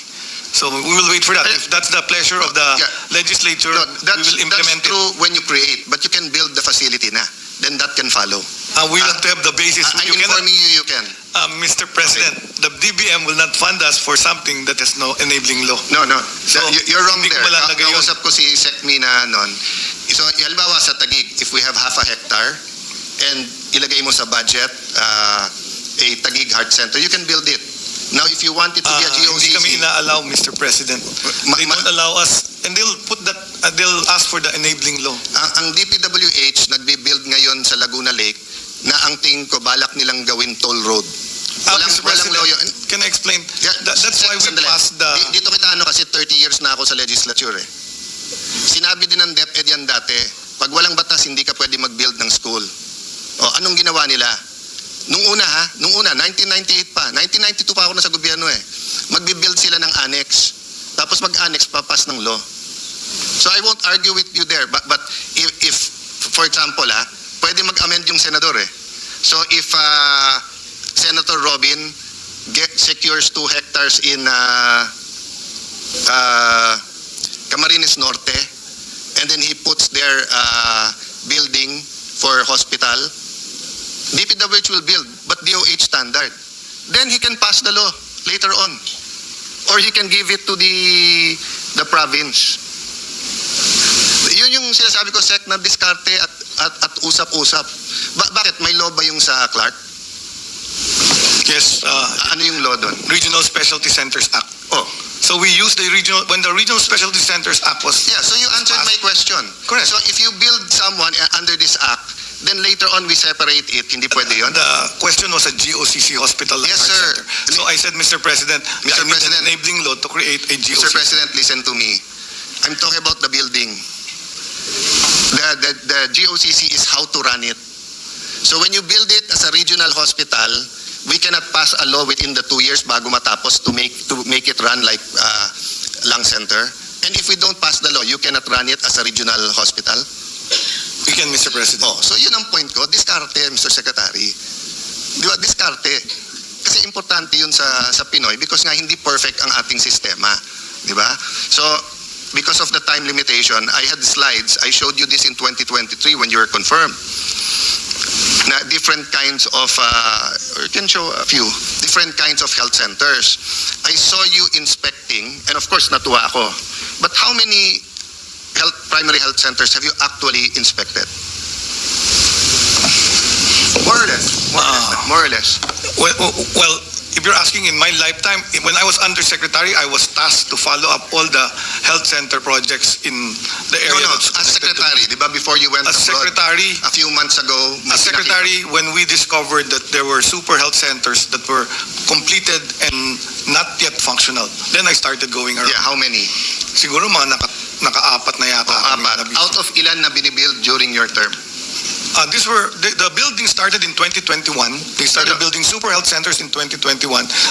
So we will wait for that. If that's the pleasure of the Yeah. legislature, No, we will implement that's it. true when you create, but you can build the facility na. then that can follow. We don't have the basis. I'm You cannot, informing you can. Mr. President, the DBM will not fund us for something that has no enabling law. No. So, You're wrong hindi ko there. malalagay yun. Kausap ko si SECMI na noon. So, halimbawa sa Taguig, if we have half a hectare and ilagay mo sa budget a Taguig Heart Center, you can build it. Now, if you want it to be a Hindi kami GOCC, ina-allow, Mr. President. Ma- They don't allow us, and they'll put that, they'll ask for the enabling law. ang DPWH nagbi-build ngayon sa Laguna Lake na ang tingin ko balak nilang gawin toll road. Mr. President, law yun. can I explain? Yeah, That's why we sandali. passed the... Dito kita kasi 30 years na ako sa legislature eh. Sinabi din ng DepEd yan dati, pag walang batas hindi ka pwede mag-build ng school. O anong ginawa nila? Nung una, 1998 pa, 1992 pa ako nasa gobyerno eh. Magbi-build sila ng annex. Tapos mag-annex papas ng law. So I won't argue with you there, but if for example pwede mag-amend yung senador eh. So if Senator Robin secures 2 hectares in Camarines Norte, and then he puts their building for hospital, DPWH will build, but DOH standard. Then he can pass the law later on. Or he can give it to the province. Yun yung sinasabi ko, Sec, na diskarte at usap-usap. Bakit? May law ba yung sa Clark? Yes, Ano yung law doon? Regional Specialty Centers Act. Oh, So we used when the Regional Specialty Centers Act was... yeah, so you answered my question. Correct. So if you build someone under this act, then later on we separate it, hindi pwede yun? The question was a GOCC hospital. Yes, heart sir. center. So I said, Mr. President, Mr. I need President. an enabling law to create a GOCC. Mr. President, listen to me. I'm talking about the building. The GOCC is how to run it. So when you build it as a regional hospital, we cannot pass a law within the 2 years bago matapos to make it run like lung center. And if we don't pass the law, you cannot run it as a regional hospital. We can, Mr. President. Oh, so yun ang point ko. Diskarte, Mr. Secretary. Di ba? Diskarte. Kasi importante yun sa Pinoy because nga hindi perfect ang ating sistema. Di ba? So, because of the time limitation, I had slides. I showed you this in 2023 when you were confirmed. Na different kinds of, or you can show a few, different kinds of health centers. I saw you inspecting, and of course, natuwa ako. But how many primary health centers have you actually inspected? More or less. More or less. Well, if you're asking in my lifetime, when I was undersecretary, I was tasked to follow up all the health center projects in the area. No, that's as connected to- secretary, di ba before you went As abroad secretary, a few months ago? As secretary, when we discovered that there were super health centers that were completed and not yet functional, then I started going around. Yeah, how many? Siguro mga naka-apat na yata. kami Apat. nabisi. Out of ilan na binibuild during your term? The building started in 2021. They started Ano? building super health centers in 2021.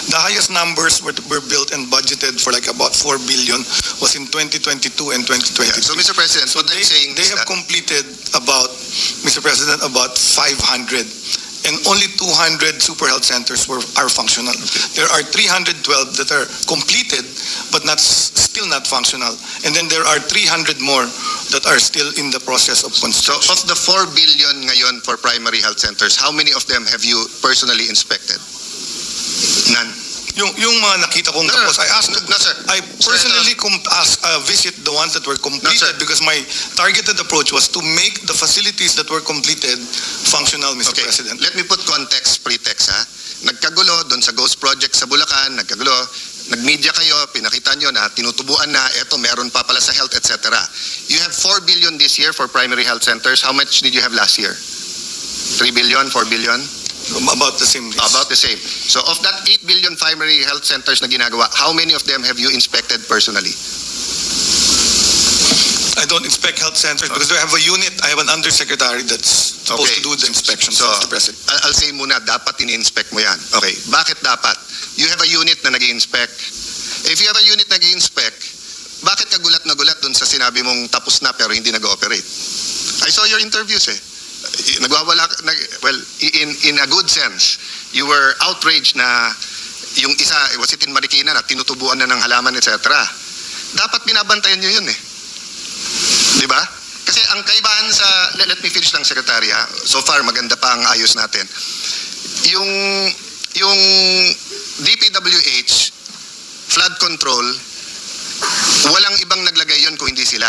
The highest numbers were built and budgeted for like about 4 billion was in 2022 and 2023. Yeah. So, Mr. President, what I'm saying They is have that completed about, Mr. President, about 500. And only 200 super health centers are functional. There are 312 that are completed but still not functional. And then there are 300 more that are still in the process of so construction. of the 4 billion ngayon for primary health centers, how many of them have you personally inspected? None. Yung mga nakita kong No, tapos, I asked, no, sir. I personally visit the ones that were completed sir. because my targeted approach was to make the facilities that were completed functional, Mr. Okay, President. let me put context, pretext ha. Nagkagulo doon sa Ghost Project sa Bulacan, nagkagulo, nag-media kayo, pinakita nyo na tinutubuan na, eto meron pa pala sa health, etc. You have 4 billion this year for primary health centers. How much did you have last year? 3 billion, 4 billion? About the same. About the same. So of that 8 billion primary health centers na ginagawa, how many of them have you inspected personally? I don't inspect health centers because I have a unit. I have an undersecretary that's supposed Okay. to do the inspections, So, Mr. President. I'll say muna, dapat ini-inspect mo yan. Okay, bakit dapat? You have a unit na nag-i-inspect. If you have a unit na nag-i-inspect, bakit ka gulat na gulat dun sa sinabi mong tapos na pero hindi nag-ooperate? I saw your interviews eh. Nagwawala, well, in a good sense, you were outraged na yung isa, was it in Marikina, na tinutubuan na ng halaman, etc. Dapat binabantayan nyo yun eh. Di ba? Kasi ang kaibahan sa, let me finish lang, Secretary, ha? So far, maganda pa ang ayos natin. Yung DPWH, flood control, walang ibang naglagay yon kung hindi sila.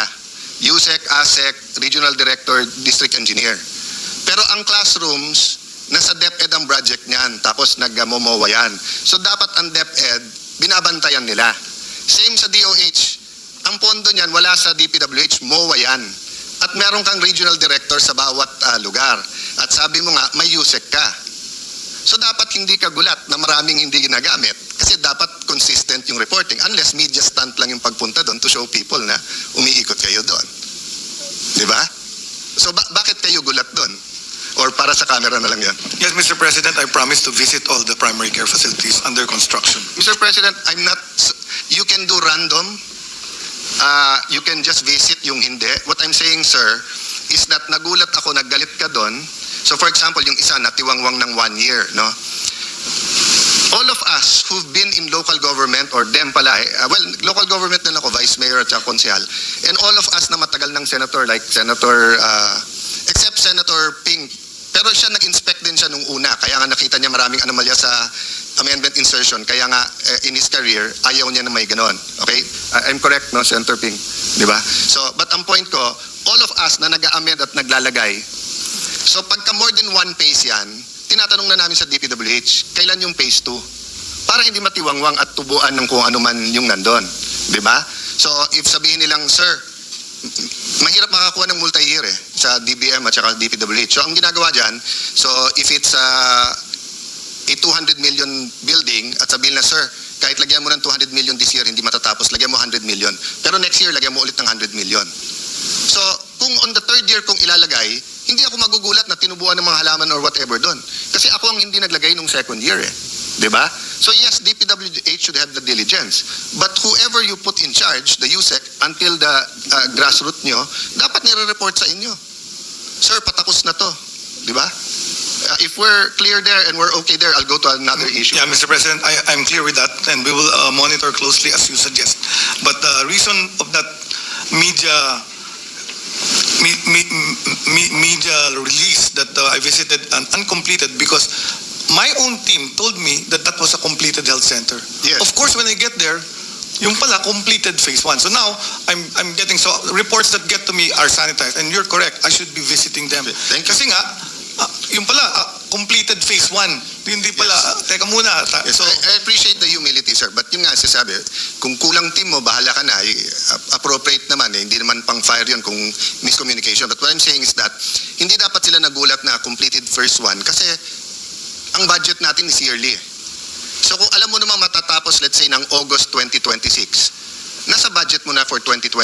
USEC, ASEC, Regional Director, District Engineer. Pero ang classrooms, nasa DepEd ang project niyan, tapos nag-momowa yan. So dapat ang DepEd, binabantayan nila. Same sa DOH, ang pondo niyan wala sa DPWH, MOA yan. At meron kang regional director sa bawat lugar. At sabi mo nga, may USEC ka. So dapat hindi ka gulat na maraming hindi ginagamit. Kasi dapat consistent yung reporting. Unless media stunt lang yung pagpunta doon to show people na umiikot kayo doon. Di ba? So bakit kayo gulat doon? Or para sa camera na lang yan? Yes, Mr. President, I promise to visit all the primary care facilities under construction. Mr. President, I'm not... You can do random. You can just visit yung hindi. What I'm saying, sir, is that nagulat ako, naggalit ka doon. So for example, yung isa natiwangwang ng 1 year, no? All of us who've been in local government or them pala, local government na ako, vice mayor at saka konsehal, and all of us na matagal ng senator like Senator, except Senator Ping, pero siya nag-inspect din siya nung una, kaya nga nakita niya maraming anomalya sa amendment insertion, kaya nga in his career, ayaw niya na may ganon. Okay? I'm correct, no, Senator Ping? Di ba? So, but ang point ko, all of us na nag-amend at naglalagay, so pagka more than one phase yan, tinatanong na namin sa DPWH, kailan yung phase 2? Para hindi matiwangwang at tubuan ng kung ano man yung nandun. Di ba? So, if sabihin nilang, sir, mahirap makakuha ng multi-year sa DBM at saka DPWH. So, ang ginagawa dyan, so if it's a 200 million building at sabihin na, sir, kahit lagyan mo ng 200 million this year, hindi matatapos, lagyan mo 100 million. Pero next year, lagyan mo ulit ng 100 million. So, kung on the third year kong ilalagay, hindi ako magugulat na tinubuan ng mga halaman or whatever doon. Kasi ako ang hindi naglagay nung second year Diba? So yes, DPWH should have the diligence. But whoever you put in charge, the USEC, until the grassroots nyo, dapat nire-report sa inyo. Sir, patapos na to. Diba? If we're clear there and we're okay there, I'll go to another issue. Yeah, Mr. President, I'm clear with that, and we will monitor closely as you suggest. But the reason of that media release that I visited and uncompleted because my own team told me that that was a completed health center. Yes. Of course, when I get there, yung pala completed phase 1. So now I'm getting reports that get to me are sanitized, and you're correct. I should be visiting them. Thank you. Kasi nga yung pala completed phase 1. Hindi pala teka muna. Yes, I appreciate the humility, sir. But yun nga, sasabi, kung kulang team mo, bahala ka na. Appropriate naman. Hindi naman pang fire yun kung miscommunication. But what I'm saying is that, hindi dapat sila nagulat na completed first 1 kasi ang budget natin is yearly. So kung alam mo naman matatapos, let's say, ng August 2026, nasa budget mo na for 2027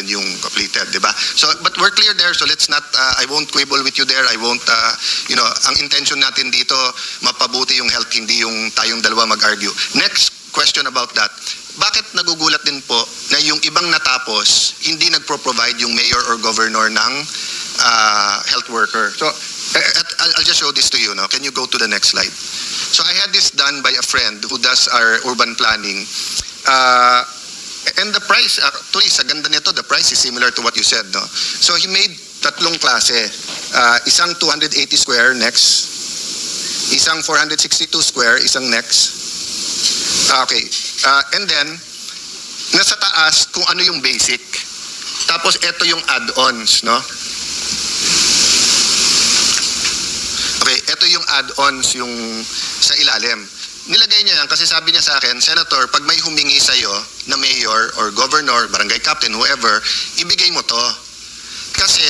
yung completed, di ba? So, but we're clear there, so let's not, I won't quibble with you there, I won't, ang intention natin dito, mapabuti yung health, hindi yung tayong dalawa mag-argue. Next question about that, bakit nagugulat din po na yung ibang natapos, hindi nagpro-provide yung mayor or governor ng health worker? So, I'll just show this to you, no? Can you go to the next slide? So I had this done by a friend who does our urban planning. And the price, actually, sa ganda nito, the price is similar to what you said, no? So he made tatlong klase. Isang 280 square, next. Isang 462 square, isang next. Okay. And then, nasa taas kung ano yung basic. Tapos ito yung add-ons, no? Okay, ito yung add-ons yung sa ilalim. Nilagay niya yan kasi sabi niya sa akin, Senator, pag may humingi sa'yo na mayor or governor, barangay captain, whoever, ibigay mo to. Kasi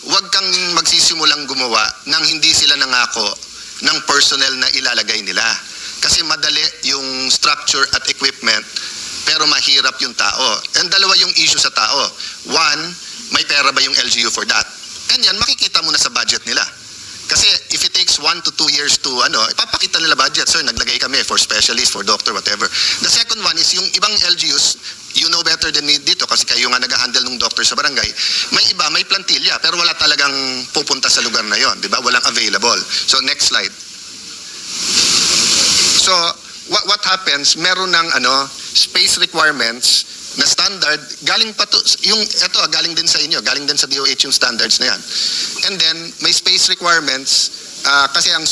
wag kang magsisimulang gumawa nang hindi sila nangako ng personnel na ilalagay nila. Kasi madali yung structure at equipment, pero mahirap yung tao. And dalawa yung issue sa tao. One, may pera ba yung LGU for that? And yan, makikita mo na sa budget nila. Kasi if it takes 1 to 2 years to ipapakita nila budget, sir, naglagay kami for specialist, for doctor, whatever. The second one is yung ibang LGUs, you know better than me dito kasi kayo nga nag-handle ng doctor sa barangay. May iba, may plantilla, pero wala talagang pupunta sa lugar na yon, di ba? Walang available. So next slide. So what happens, meron ng space requirements na standard, galing pa to, yung ito galing din sa inyo, galing din sa DOH yung standards na yan. And then may space requirements kasi ang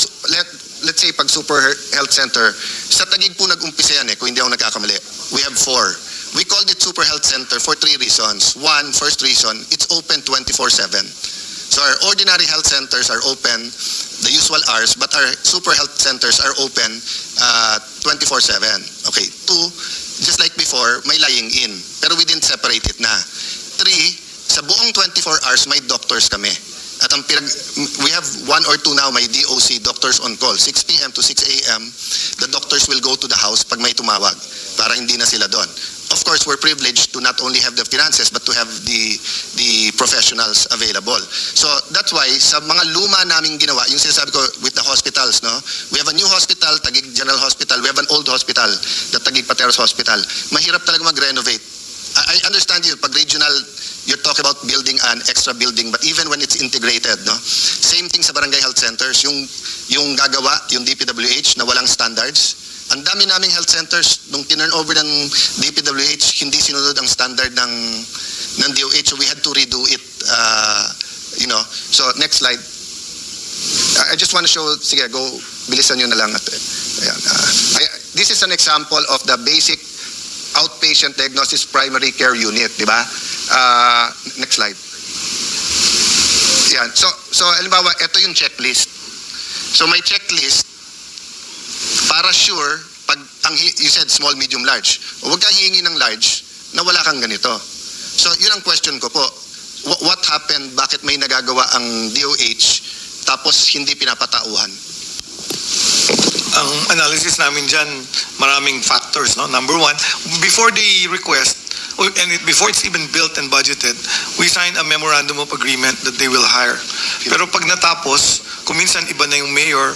let's say pag super health center, sa Taguig po nag-umpisa yan kung hindi ako nagkakamali. We have 4. We called it super health center for 3 reasons. One, first reason, it's open 24/7. So our ordinary health centers are open the usual hours, but our super health centers are open 24/7. Okay. 2, just like before, may lying in. Pero we didn't separate it na. 3, sa buong 24 hours, may doctors kami. At we have 1 or 2 now, may DOC, doctors on call. 6 p.m. to 6 a.m., the doctors will go to the house pag may tumawag para hindi na sila doon. Of course, we're privileged to not only have the finances but to have the professionals available. So that's why sa mga luma naming ginawa, yung sinasabi ko with the hospitals, no? We have a new hospital, Taguig General Hospital. We have an old hospital, the Taguig Pateros Hospital. Mahirap talaga mag-renovate. I understand you, pag regional, you're talking about building an extra building, but even when it's integrated, no? Same thing sa barangay health centers, yung gagawa, yung DPWH na walang standards. Ang dami naming health centers, nung tinurn over ng DPWH, hindi sinunod ang standard ng DOH, so we had to redo it, So, next slide. I just want to show, sige, go, bilisan nyo na lang. Ayan, this is an example of the basic outpatient diagnosis primary care unit, di ba? Next slide. Yan. So halimbawa, ito yung checklist. So may checklist para sure, pag you said small, medium, large. Huwag kang hihingi ng large na wala kang ganito. So yun ang question ko po. What happened? Bakit may nagagawa ang DOH tapos hindi pinapatauhan? Ang analysis namin dyan, maraming factors. No? Number 1, before the request, before it's even built and budgeted, we sign a memorandum of agreement that they will hire. Pero pag natapos, kung minsan iba na yung mayor,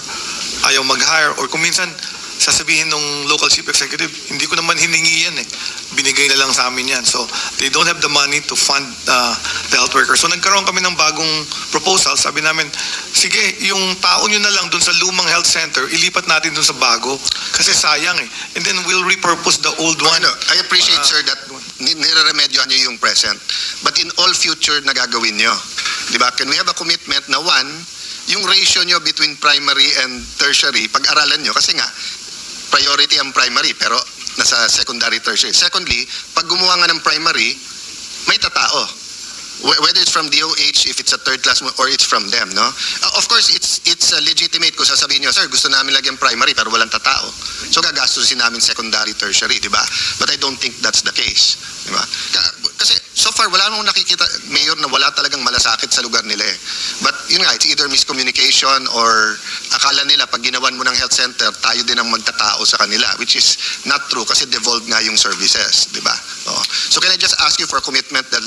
ayaw mag-hire, or kung minsan sasabihin ng local chief executive, hindi ko naman hiningi yan binigay na lang sa amin yan. So they don't have the money to fund the health workers. So nagkaroon kami ng bagong proposal. Sabi namin, sige, yung tao nyo na lang dun sa lumang health center, ilipat natin dun sa bago kasi sayang And then we'll repurpose the old one. I appreciate, sir, that nire-remedyohan nyo yung present. But in all future na gagawin nyo, di ba? Can we have a commitment na one, yung ratio nyo between primary and tertiary, pag-aralan nyo, kasi nga, priority ang primary, pero nasa secondary, tertiary. Secondly, pag gumawa nga ng primary, may tatao. Whether it's from DOH, if it's a third class, or it's from them, no? Of course, it's legitimate kung sasabihin nyo, sir, gusto namin lagyan primary, pero walang tatao. So, gagastusin namin secondary, tertiary, di ba? But I don't think that's the case. Di ba? Kasi, so far, wala nung nakikita, mayor, na wala talagang malasakit sa lugar nila But, yun nga, it's either miscommunication or akala nila, pag ginawan mo ng health center, tayo din ang magtatao sa kanila, which is not true kasi devolved nga yung services, di ba? Oh. So, can I just ask you for a commitment that,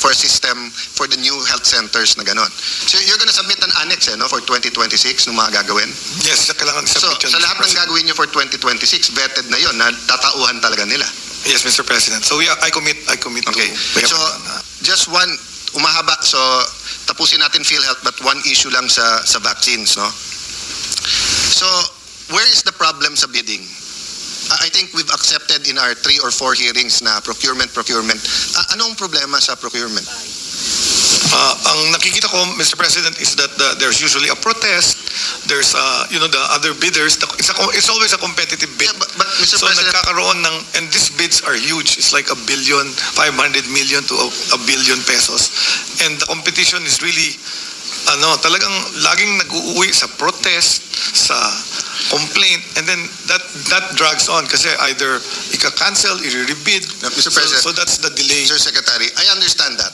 for a system for the new health centers na ganon? So, you're gonna submit an annex, no, for 2026 ng mga gagawin? Yes, kailangan So, submit yun, sa Mr. lahat ng President. gagawin nyo for 2026, vetted na yon na tatauhan talaga nila. Yes, Mr. President. So I commit Okay. So, just one, umahaba, so tapusin natin PhilHealth, but one issue lang sa vaccines, no? So, where is the problem sa bidding? I think we've accepted in our 3 or 4 hearings na procurement. Anong problema sa procurement? Ang nakikita ko, Mr. President, is that there's usually a protest. There's, the other bidders. It's always a competitive bid. Yeah, but Mr. So President, nagkakaroon and these bids are huge. It's like 1 billion, 500 million to a billion pesos. And the competition is really, talagang laging nag-uuwi sa protest, sa complaint, and then that drags on kasi either ika-cancel, i-rebid. Mr. President, So that's the delay. Mr. Secretary, I understand that.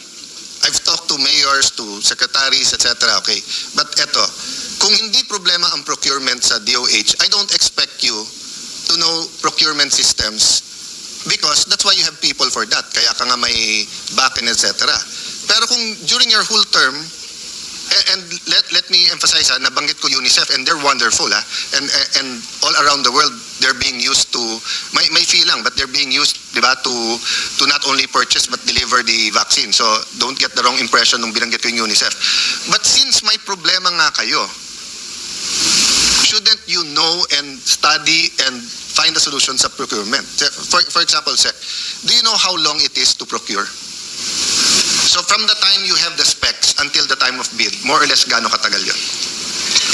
I've talked to mayors, to secretaries, etc. Okay. But eto, kung hindi problema ang procurement sa DOH, I don't expect you to know procurement systems because that's why you have people for that. Kaya ka nga may back-end, etc. Pero kung during your whole term, and let me emphasize, nabanggit ko UNICEF, and they're wonderful, and all around the world, they're being used to, may fee lang, but they're being used, di ba, to not only purchase but deliver the vaccine. So, don't get the wrong impression nung binanggit ko yung UNICEF. But since may problema nga kayo, shouldn't you know and study and find a solution sa procurement? For example, Sec, do you know how long it is to procure? So from the time you have the specs until the time of bid, more or less gaano katagal yun?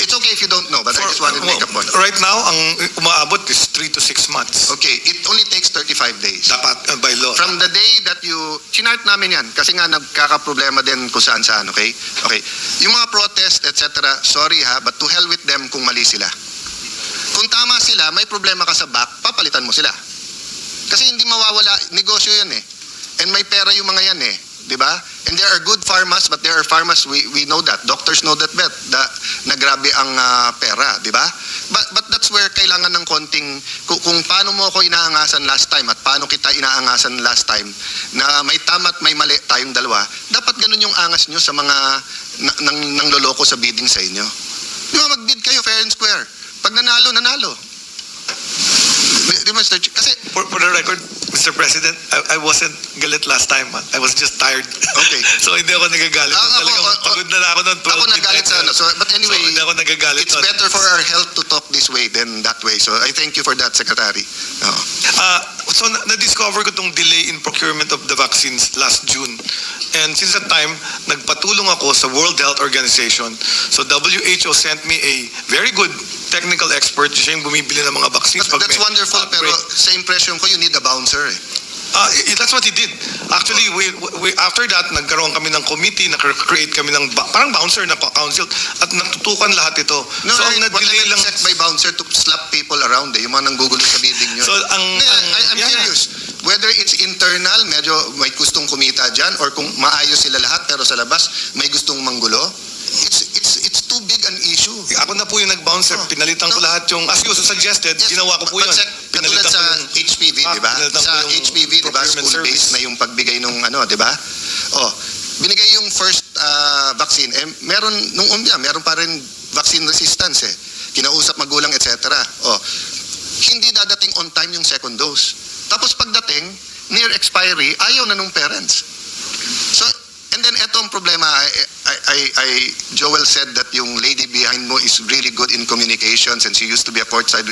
It's okay if you don't know, but I just wanted to make a point. Right now, ang umaabot is 3 to 6 months. Okay, it only takes 35 days. Dapat by law. From the day that you, chinart namin yan, kasi nga nagkakaproblema din kung saan saan, okay? Okay, yung mga protest, etc., sorry ha, but to hell with them kung mali sila. Kung tama sila, may problema ka sa back, papalitan mo sila. Kasi hindi mawawala, negosyo yun eh. And may pera yung mga yan eh. Di ba? And there are good pharmas, but there are pharmas, we know that. Doctors know that na grabe ang pera, di ba? But that's where kailangan ng konting, kung paano mo ako inaangasan last time at paano kita inaangasan last time, na may tama at may mali tayong dalawa, dapat ganun yung angas nyo sa mga nang loloko sa bidding sa inyo. Di ba, mag-bid kayo fair and square. Pag nanalo, nanalo. Di ba, Mr. Kasi, For the record, Mr. President, I wasn't galit last time. I was just tired. Okay. So hindi ako nagagalit. Talagang pagod na ako noon. ako nagalit sa ano. So, but anyway, So hindi ako nagagalit. it's better for our health to talk this way than that way. So I thank you for that, Secretary. Oo. So na-discover ko tong delay in procurement of the vaccines last June. And since that time, nagpatulong ako sa World Health Organization. So WHO sent me a very good technical expert. Siya yung bumibili ng mga vaccines. But pag that's may wonderful, pero outbreak. sa impression ko, you need a bouncer eh. That's what he did. Actually, we after that, nagkaroon kami ng committee, nag-create kami ng parang bouncer na council at natutukan lahat ito. No, so ang what I na-delay meant lang. check by bouncer to slap people around eh, yung mga nanggugulo sa bidding nyo. So ang I'm serious. Whether it's internal, medyo may gustong kumita dyan, or kung maayos sila lahat, pero sa labas, may gustong manggulo, it's too big an issue. Ako na po yung nag-bouncer. Oh. Pinalitan ko No. lahat yung, as you suggested, Yes, ginawa ko po but yun. Sec, katulad sa HPV, di ba? pinalitan Sa ko yung HPV, di ba? procurement School-based service. na yung pagbigay nung ano, di ba? Oh, binigay yung first vaccine. Eh, meron, nung umpisa, meron pa rin vaccine resistance eh. Kinausap magulang, etc. Oh, hindi dadating on time yung second dose. Tapos pagdating, near expiry, ayaw na nung parents. So, and then eto ang problema, Joel said that yung lady behind mo is really good in communications and she used to be a courtside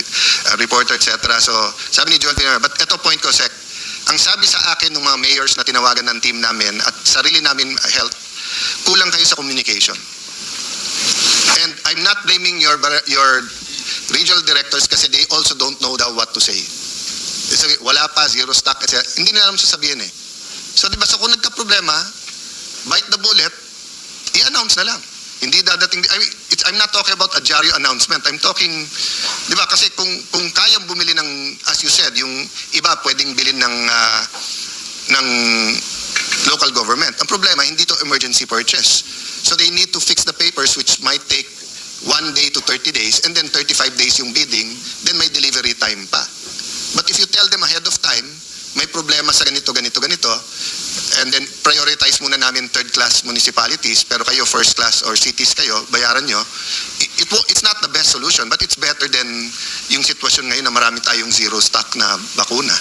reporter, etc. So, sabi ni Joel, but eto point ko, Sec, ang sabi sa akin ng mga mayors na tinawagan ng team namin at sarili namin health, kulang kayo sa communication. And I'm not blaming your regional directors kasi they also don't know what to say. Sabi, wala pa, zero stock, etc. Hindi nila alam sasabihin eh. So, di ba, so kung nagka-problema, bite the bullet, i-announce na lang. Hindi dadating, I'm not talking about a diaryo announcement. I'm talking, di ba, kasi kung kayang bumili ng, as you said, yung iba pwedeng bilhin ng local government. Ang problema, hindi to emergency purchase. So they need to fix the papers which might take 1 day to 30 days and then 35 days yung bidding, then may delivery time pa. But if you tell them ahead of time, may problema sa ganito, and then prioritize muna namin third-class municipalities, pero kayo first-class or cities kayo, bayaran nyo, it's not the best solution, but it's better than yung sitwasyon ngayon na marami tayong zero stock na bakuna.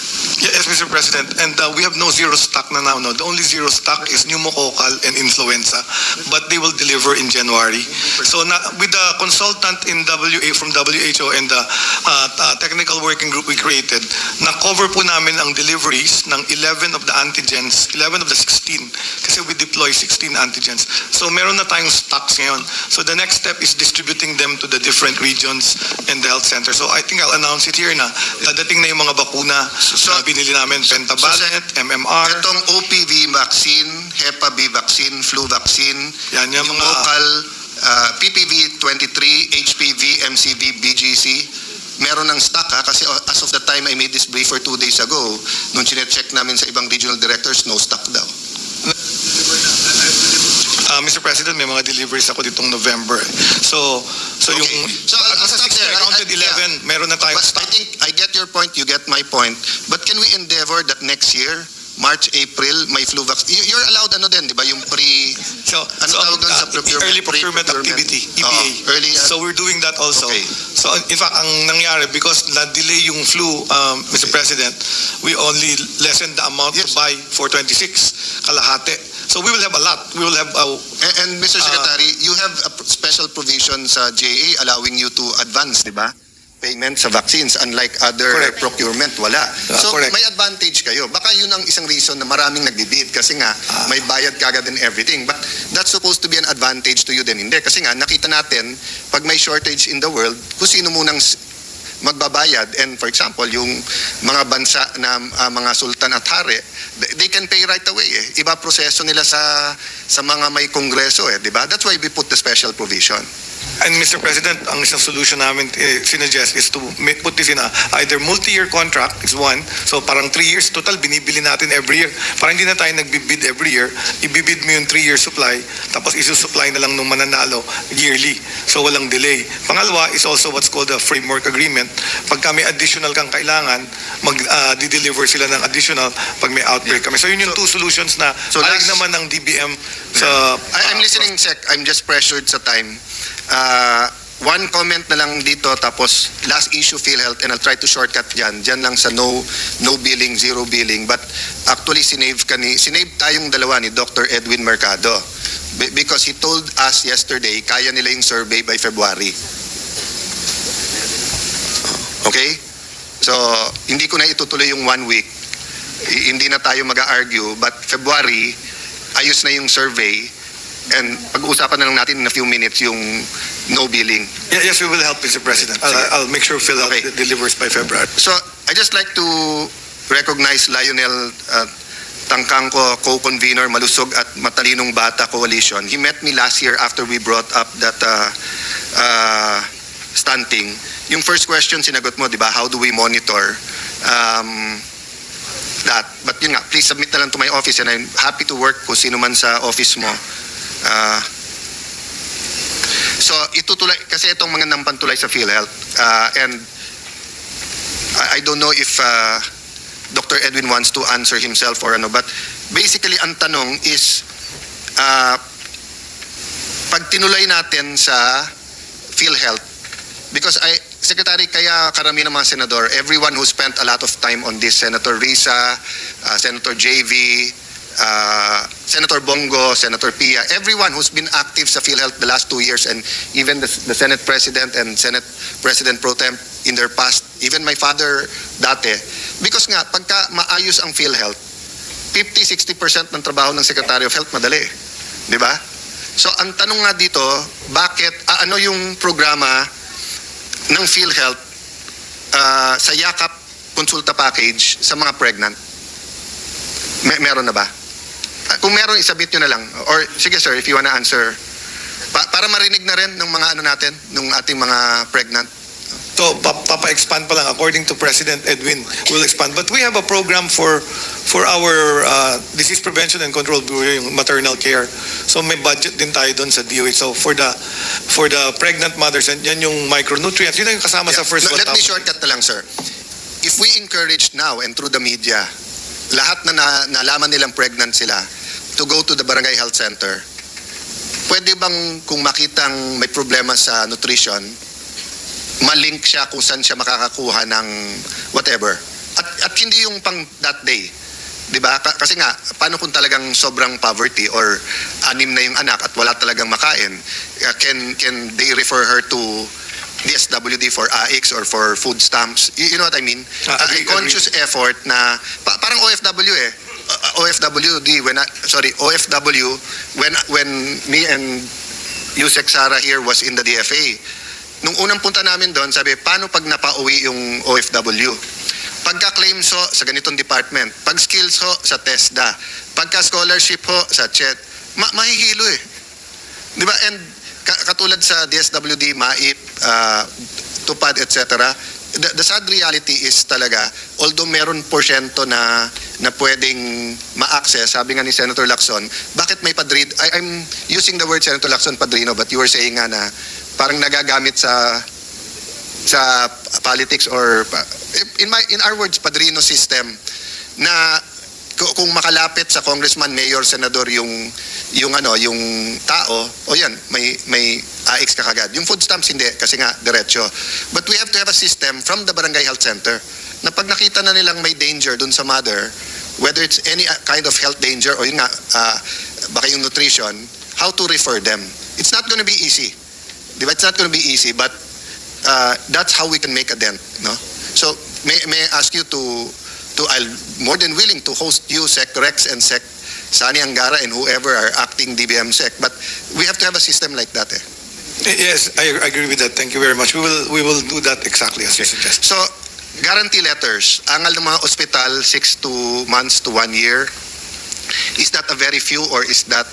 Yes, Mr. President, and we have no zero stock na now. No, the only zero stock is pneumococcal and influenza, but they will deliver in January. So with the consultant in from WHO and the technical working group we created, na-cover po namin ang deliveries ng 11 of the antigens, 11 of the 16, kasi we deploy 16 antigens. So meron na tayong stocks ngayon. So the next step is distributing them to the different regions and the health center. So I think I'll announce it here na dadating na yung mga bakuna na binili namin, pentavalent, MMR. Itong OPV vaccine, Hepa B vaccine, flu vaccine, Yan, yung yung mga- local PPV 23, HPV, MCV, BGC, meron ng stock ha, kasi as of the time I made this brief 2 days ago, nung chinecheck namin sa ibang regional directors, no stock daw. Mr. President, may mga deliveries ako ditong November. So Okay. yung So, I'll nasa stop 60, there. I counted 11, meron na tayong But stock. I think I get your point, you get my point. But can we endeavor that next year, March, April, may flu vaccine. You're allowed ano din, di ba? Yung So, tawag doon sa procurement? early procurement Pre-procurement. activity, Oo, EPA. early, So we're doing that also. Okay. So in fact, ang nangyari, because na-delay yung flu, Mr. President, we only lessened the amount Yes. to buy for 26, kalahati. So we will have a lot. We will have And Mr. Secretary, you have a special provision sa JA allowing you to advance, di ba? Payment sa vaccines, unlike other Correct. procurement, wala. So correct. may advantage kayo. Baka yun ang isang reason na maraming nagbibid kasi nga may bayad kagad and everything. But that's supposed to be an advantage to you din. Hindi. Kasi nga nakita natin, pag may shortage in the world, kung sino munang magbabayad. And for example, yung mga bansa na mga sultan at hari, they can pay right away. Iba proseso nila sa mga may kongreso, di ba? That's why we put the special provision. And Mr. President, ang isang solution namin sinuggest is to put this in either multi-year contract is one. So parang 3 years total binibili natin every year. Parang hindi na tayo nagbibid every year. Ibibid mo yung 3-year supply tapos isusupply na lang nung mananalo yearly. So walang delay. Pangalawa is also what's called a framework agreement. Pagka may additional kang kailangan, mag-deliver sila ng additional pag may outbreak kami. So yun yung two solutions na So palig last- naman ng DBM sa... I'm listening, Sec. I'm just pressured sa time. One comment na lang dito, tapos last issue, PhilHealth, and I'll try to shortcut dyan. Dyan lang sa no billing, zero billing. But actually, sinave tayong dalawa ni Dr. Edwin Mercado. Because he told us yesterday, kaya nila yung survey by February. Okay? So, hindi ko na itutuloy yung 1 week. Hindi na tayo mag-argue. But February, ayos na yung survey. And pag-uusapan na lang natin in a few minutes yung no billing. Yes, we will help, Mr. President. I'll make sure PhilHealth Okay. delivers by February. So, I just like to recognize Lionel Tangkangko, co-convener, Malusog at Matalinong Bata Coalition. He met me last year after we brought up that stunting. Yung first question sinagot mo, di ba? How do we monitor that? But yun nga, please submit na lang to my office and I'm happy to work kung sino man sa office mo. So itutuloy kasi itong mga nampantulay sa PhilHealth and I don't know if Dr. Edwin wants to answer himself or ano, but basically ang tanong is pag tinulay natin sa PhilHealth, because Secretary, kaya karami ng mga senador, everyone who spent a lot of time on this, Senator Risa, Senator JV, Senator Bongo, Senator Pia, everyone who's been active sa PhilHealth the last 2 years, and even the Senate President and Senate President Pro Tem in their past, even my father dati, because nga, pagka maayos ang PhilHealth, 50-60% ng trabaho ng Secretary of Health madali. Di ba? So, ang tanong nga dito, bakit, ano yung programa ng PhilHealth sa Yakap Konsulta Package sa mga pregnant? Meron na ba? Kung meron, isabit nyo na lang. Or, sige sir, if you wanna answer. Para marinig na rin ng mga ano natin, ng ating mga pregnant. So, papa-expand pa lang. According to President Edwin, we'll expand. But we have a program for our Disease Prevention and Control Bureau, yung maternal care. So, may budget din tayo doon sa DOH. So, for the pregnant mothers, and yan yung micronutrients. Yun yung kasama sa first Let me one. shortcut na lang, sir. If we encourage now and through the media, lahat na nalaman nilang pregnant sila, to go to the barangay health center, pwede bang kung makitang may problema sa nutrition, malink siya kung saan siya makakakuha ng whatever. At hindi yung pang that day. Diba? Kasi nga, paano kung talagang sobrang poverty or anim na yung anak at wala talagang makain? Can they refer her to DSWD for AIX or for food stamps? You know what I mean? A conscious effort na, parang OFW OFWD, OFW, when me and Yusek Sara here was in the DFA, nung unang punta namin doon, sabi, paano pag napauwi yung OFW? Pagka-claim ho sa ganitong department, pag skills ho sa TESDA, pagka-scholarship ho sa CHED, mahihilo eh. Di ba? And katulad sa DSWD, MAIP, TUPAD, etc., the sad reality is talaga, although meron porsyento na pwedeng ma-access, sabi nga ni Senator Lacson, bakit may padrino? I'm using the word Senator Lacson, padrino, but you were saying nga na parang nagagamit sa politics or in our words, padrino system, na kung makalapit sa congressman, mayor, senador yung tao, o yan, may AX ka kagad. Yung food stamps hindi kasi nga diretso. But we have to have a system from the barangay health center na pag nakita na nilang may danger dun sa mother, whether it's any kind of health danger o yun nga, baka yung nutrition, how to refer them. It's not going to be easy. Di ba? It's not going to be easy, but that's how we can make a dent, no? So may I ask you to I'll more than willing to host you, Sec Rex and Sec Sani Angara and whoever are acting DBM Sec, but we have to have a system like that. Yes, I agree with that. Thank you very much. We will do that exactly as you suggest. So guarantee letters, angal ng mga ospital 6 months to 1 year, is that a very few or is that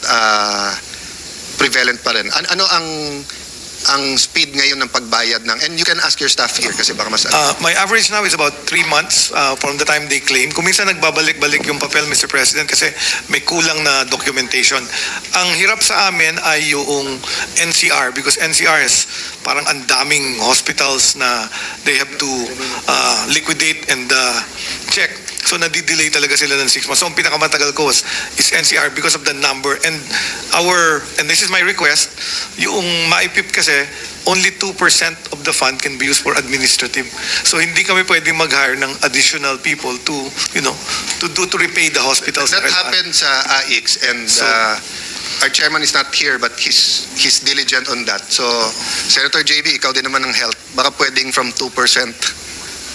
prevalent pa rin? Ano ang speed ngayon ng pagbayad ng, and you can ask your staff here kasi baka mas My average now is about 3 months from the time they claim. Kung minsan nagbabalik-balik yung papel, Mr. President, kasi may kulang na documentation. Ang hirap sa amin ay yung NCR because NCR is parang ang daming hospitals na they have to liquidate and check. So nadidelay talaga sila ng 6 months. So ang pinakamatagal ko is NCR because of the number. And this is my request, yung MAIPIP kasi, only 2% of the fund can be used for administrative. So hindi kami pwedeng mag-hire ng additional people to repay the hospitals. that happens sa AX and our chairman is not here but he's diligent on that. So Senator JB, ikaw din naman ng health, baka pwedeng from 2%,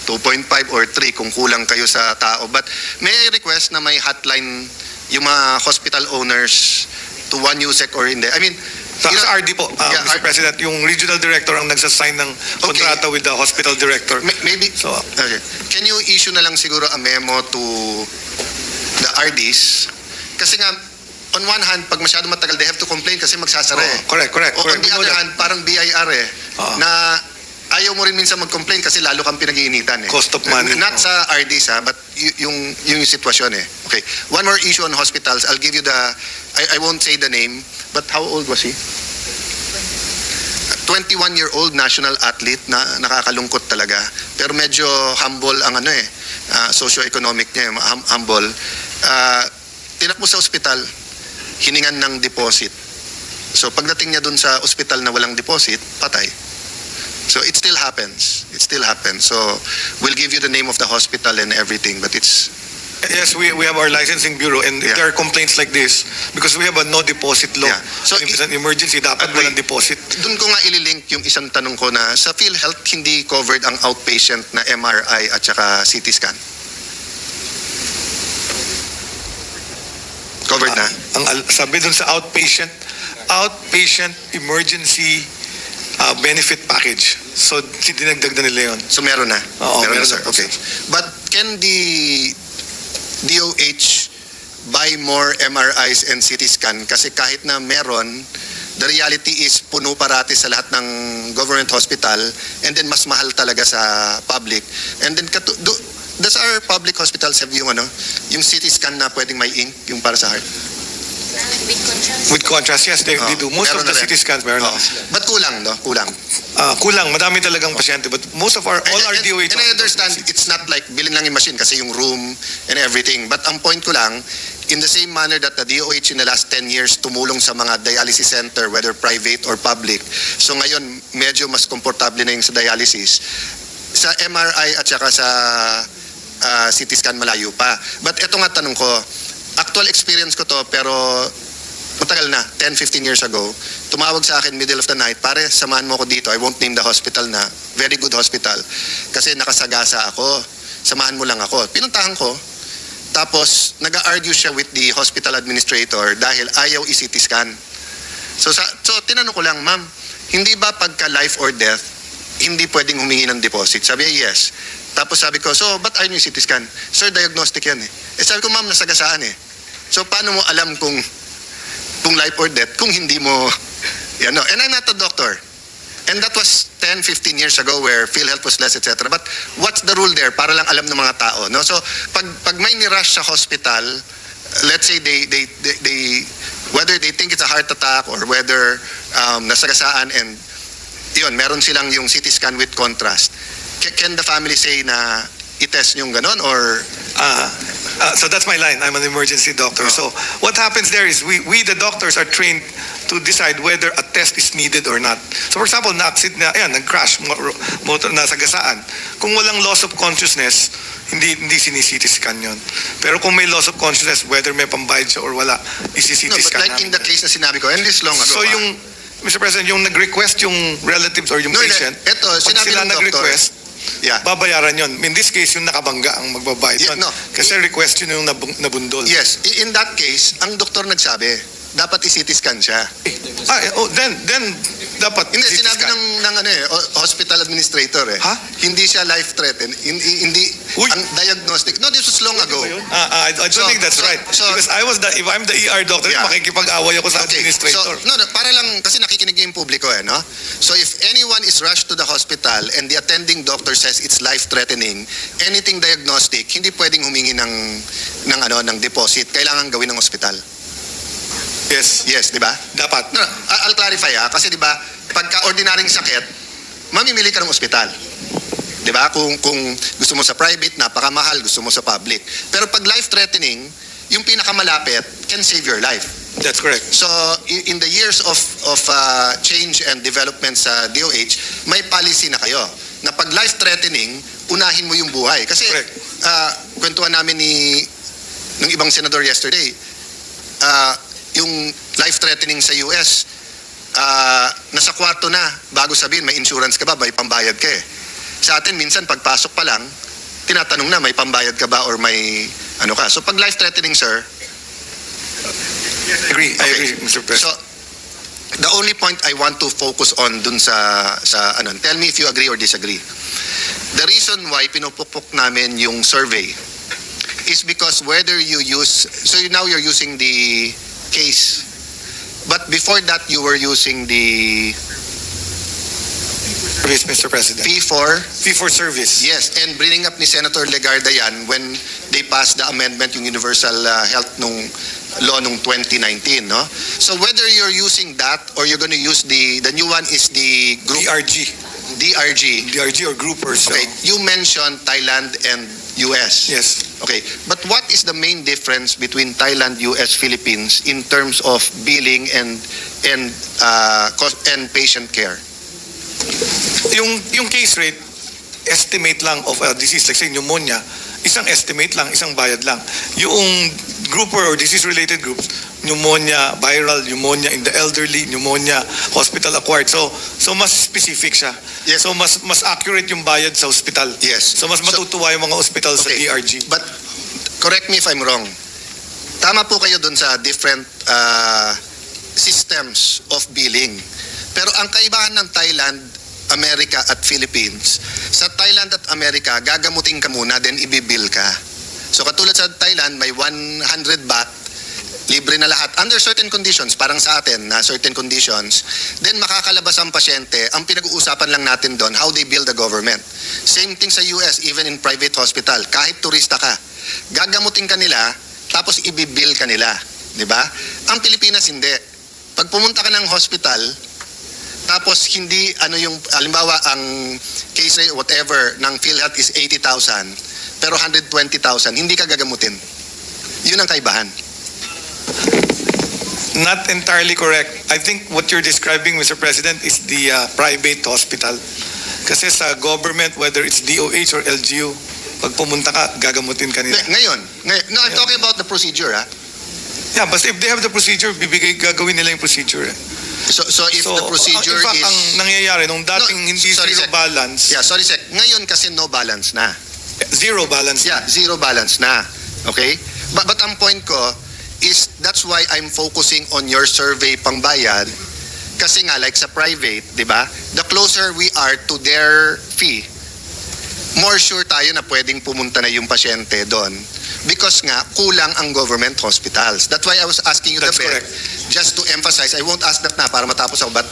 2.5 or 3 kung kulang kayo sa tao. But may I request na may hotline yung mga hospital owners to 1 USEC or hindi? I mean, Sa RD po, Yeah, Mr. President, yung regional director ang nagsasign ng kontrata with the hospital director. maybe, So, okay. Can you issue na lang siguro a memo to the RDs? Kasi nga, on one hand, pag masyado matagal, they have to complain kasi magsasara eh. correct. O on the We know other that. hand, parang BIR eh, na ayaw mo rin minsan mag-complain kasi lalo kang pinag-iinitan eh. Cost of money. Not sa RDs ha, but yung sitwasyon eh. Okay. One more issue on hospitals. I'll give you I won't say the name, but how old was he? 21-year-old national athlete na nakakalungkot talaga. Pero medyo humble ang socio-economic niya, humble. Tinakbo sa ospital, hiningan ng deposit. So pagdating niya dun sa ospital na walang deposit, patay. So it still happens. So we'll give you the name of the hospital and everything, but it's Yes, we have our licensing bureau and if Yeah. there are complaints like this, because we have a no deposit law. Yeah. So, So if it's an emergency, dapat Agree. walang deposit. dun ko nga ililink yung isang tanong ko na sa PhilHealth hindi covered ang outpatient na MRI at saka CT scan. Covered na? Sabi dun sa outpatient emergency benefit package. So dinagdag na nila yun. So meron na? Oo, meron na, meron sir. na. Okay. But can the DOH buy more MRIs and CT scan? Kasi kahit na meron, the reality is puno parati sa lahat ng government hospital and then mas mahal talaga sa public. And then does our public hospitals have yung CT scan na pwedeng may ink, yung para sa heart? With contrast, yes, they do. Most meron of the na rin. CT scans meron. Oh. But kulang, no? Kulang. Kulang, madami talagang pasyente, but most of all our DOH. And I understand it's not like bilhin lang yung machine kasi yung room and everything. But ang point ko lang, in the same manner that the DOH in the last 10 years tumulong sa mga dialysis center, whether private or public, so ngayon medyo mas komportable na yung sa dialysis. Sa MRI at saka sa CT scan malayo pa. But eto nga tanong ko, actual experience ko to pero matagal na, 10-15 years ago, tumawag sa akin middle of the night, pare, samahan mo ako dito. I won't name the hospital na, very good hospital. Kasi nakasagasa ako, samahan mo lang ako. Pinuntahan ko, tapos nag-argue siya with the hospital administrator dahil ayaw i-CT scan. So tinanong ko lang, ma'am, hindi ba pagka life or death, hindi pwedeng humingi ng deposit? Sabi niya, yes. Tapos sabi ko, so ba't ayaw niyo CT scan? Sir, diagnostic yan eh. Sabi ko, ma'am, nasagasaan eh. So paano mo alam kung life or death kung hindi mo, and I'm not a doctor. And that was 10-15 years ago where PhilHealth was less, etc. But what's the rule there? Para lang alam ng mga tao, no? So pag may nirush sa hospital, let's say they whether they think it's a heart attack or whether nasagasaan and yun, meron silang yung CT scan with contrast. Can the family say na i-test yung ganon or So that's my line. I'm an emergency doctor. So what happens there is we the doctors are trained to decide whether a test is needed or not. So for example, nag-crash, motor, nasagasaan. Kung walang loss of consciousness, hindi CT scan yun. Pero kung may loss of consciousness, whether may pambayad siya or wala, no, isi-CT but scan like in namin. the case na sinabi ko, and this long ago. So yung, Mr. President, yung nag-request yung relatives or yung No, patient, ito, pag sinabi sila ng doctor, nag-request, yeah. babayaran yun. In this case, yung nakabangga ang magbabayad Yeah, nun. no. Kasi request yun yung nabundol. Yes, in that case, ang doktor nagsabi, dapat i-CT scan siya. Then dapat Hindi, CT sinabi scan. ng hospital administrator Ha? Hindi siya life-threatened. Hindi, Uy. ang diagnostic. No, this was long ago. I don't So- think that's so- right. so- Because if I'm the ER doctor, Yeah. makikipag-away ako sa Okay, administrator. so, no, para lang, kasi nakikinig yung publiko no? So if anyone is rushed to the hospital and the attending doctor says it's life-threatening, anything diagnostic, hindi pwedeng humingi ng deposit. Kailangan gawin ng hospital. Yes, Yes, di ba? dapat. No, I'll clarify kasi di ba, pagka ordinaryong sakit, mamimili ka ng ospital. Di ba? Kung gusto mo sa private, napakamahal, gusto mo sa public. Pero pag life-threatening, yung pinakamalapit can save your life. That's correct. So, in the years of change and development sa DOH, may policy na kayo na pag life-threatening, unahin mo yung buhay. Kasi, Correct. kwentuhan namin ng ibang senador yesterday, yung life-threatening sa US, nasa kwarto na, bago sabihin, may insurance ka ba, may pambayad ka eh. Sa atin, minsan, pagpasok pa lang, tinatanong na, may pambayad ka ba or may ano ka. So, pag life-threatening, sir, I agree, Mr. President. so, the only point I want to focus on dun sa tell me if you agree or disagree. The reason why pinupukpok namin yung survey is because whether you use, so now you're using the case, but before that you were using the Service, Mr. President. fee for, Fee for service. yes, and bringing up ni Senator Legarda yan when they passed the amendment yung universal health nung law nung 2019, no? So whether you're using that or you're going to use the new one is the group DRG. DRG or groupers. Okay, you mentioned Thailand and US. Yes. Okay, but what is the main difference between Thailand, US, Philippines in terms of billing and cost and patient care? Yung case rate, estimate lang of a disease, like say pneumonia, isang estimate lang, isang bayad lang. Yung grouper or disease-related groups, pneumonia, viral pneumonia in the elderly, pneumonia, hospital-acquired. So mas specific siya. Yes. So mas accurate yung bayad sa hospital. Yes. So mas matutuwa yung mga hospital sa Okay. DRG. But correct me if I'm wrong. Tama po kayo dun sa different systems of billing. Pero ang kaibahan ng Thailand, America at Philippines, sa Thailand at America, gagamutin ka muna, then ibibill ka. So katulad sa Thailand, may 100 baht, libre na lahat. Under certain conditions, parang sa atin, na certain conditions, then makakalabas ang pasyente. Ang pinag-uusapan lang natin doon, how they bill the government. Same thing sa US, even in private hospital. Kahit turista ka, gagamutin ka nila, tapos ibibill ka nila. Di ba? Ang Pilipinas, hindi. Pag pumunta ka ng hospital, tapos hindi, halimbawa, ang case rate, whatever, ng PhilHealth is 80,000, pero 120,000, hindi ka gagamutin. Yun ang kaibahan. Not entirely correct. I think what you're describing, Mr. President, is the private hospital. Kasi sa government, whether it's DOH or LGU, pag pumunta ka, gagamutin ka nila. Ngayon, no, I'm talking about the procedure, ha? Yeah, but if they have the procedure, gagawin nila yung procedure. So if the procedure in fact, is... ang nangyayari, nung dating No, hindi sorry, zero sec. balance, Yeah, sorry, sec. Ngayon kasi no balance na. zero balance. Yeah, zero balance na. Okay? But ang point ko is that's why I'm focusing on your survey pangbayad. Kasi nga, like sa private, di ba? The closer we are to their fee, more sure tayo na pwedeng pumunta na yung pasyente doon. Because nga, kulang ang government hospitals. That's why I was asking you That's the best. correct. Just to emphasize, I won't ask that na para matapos ako, but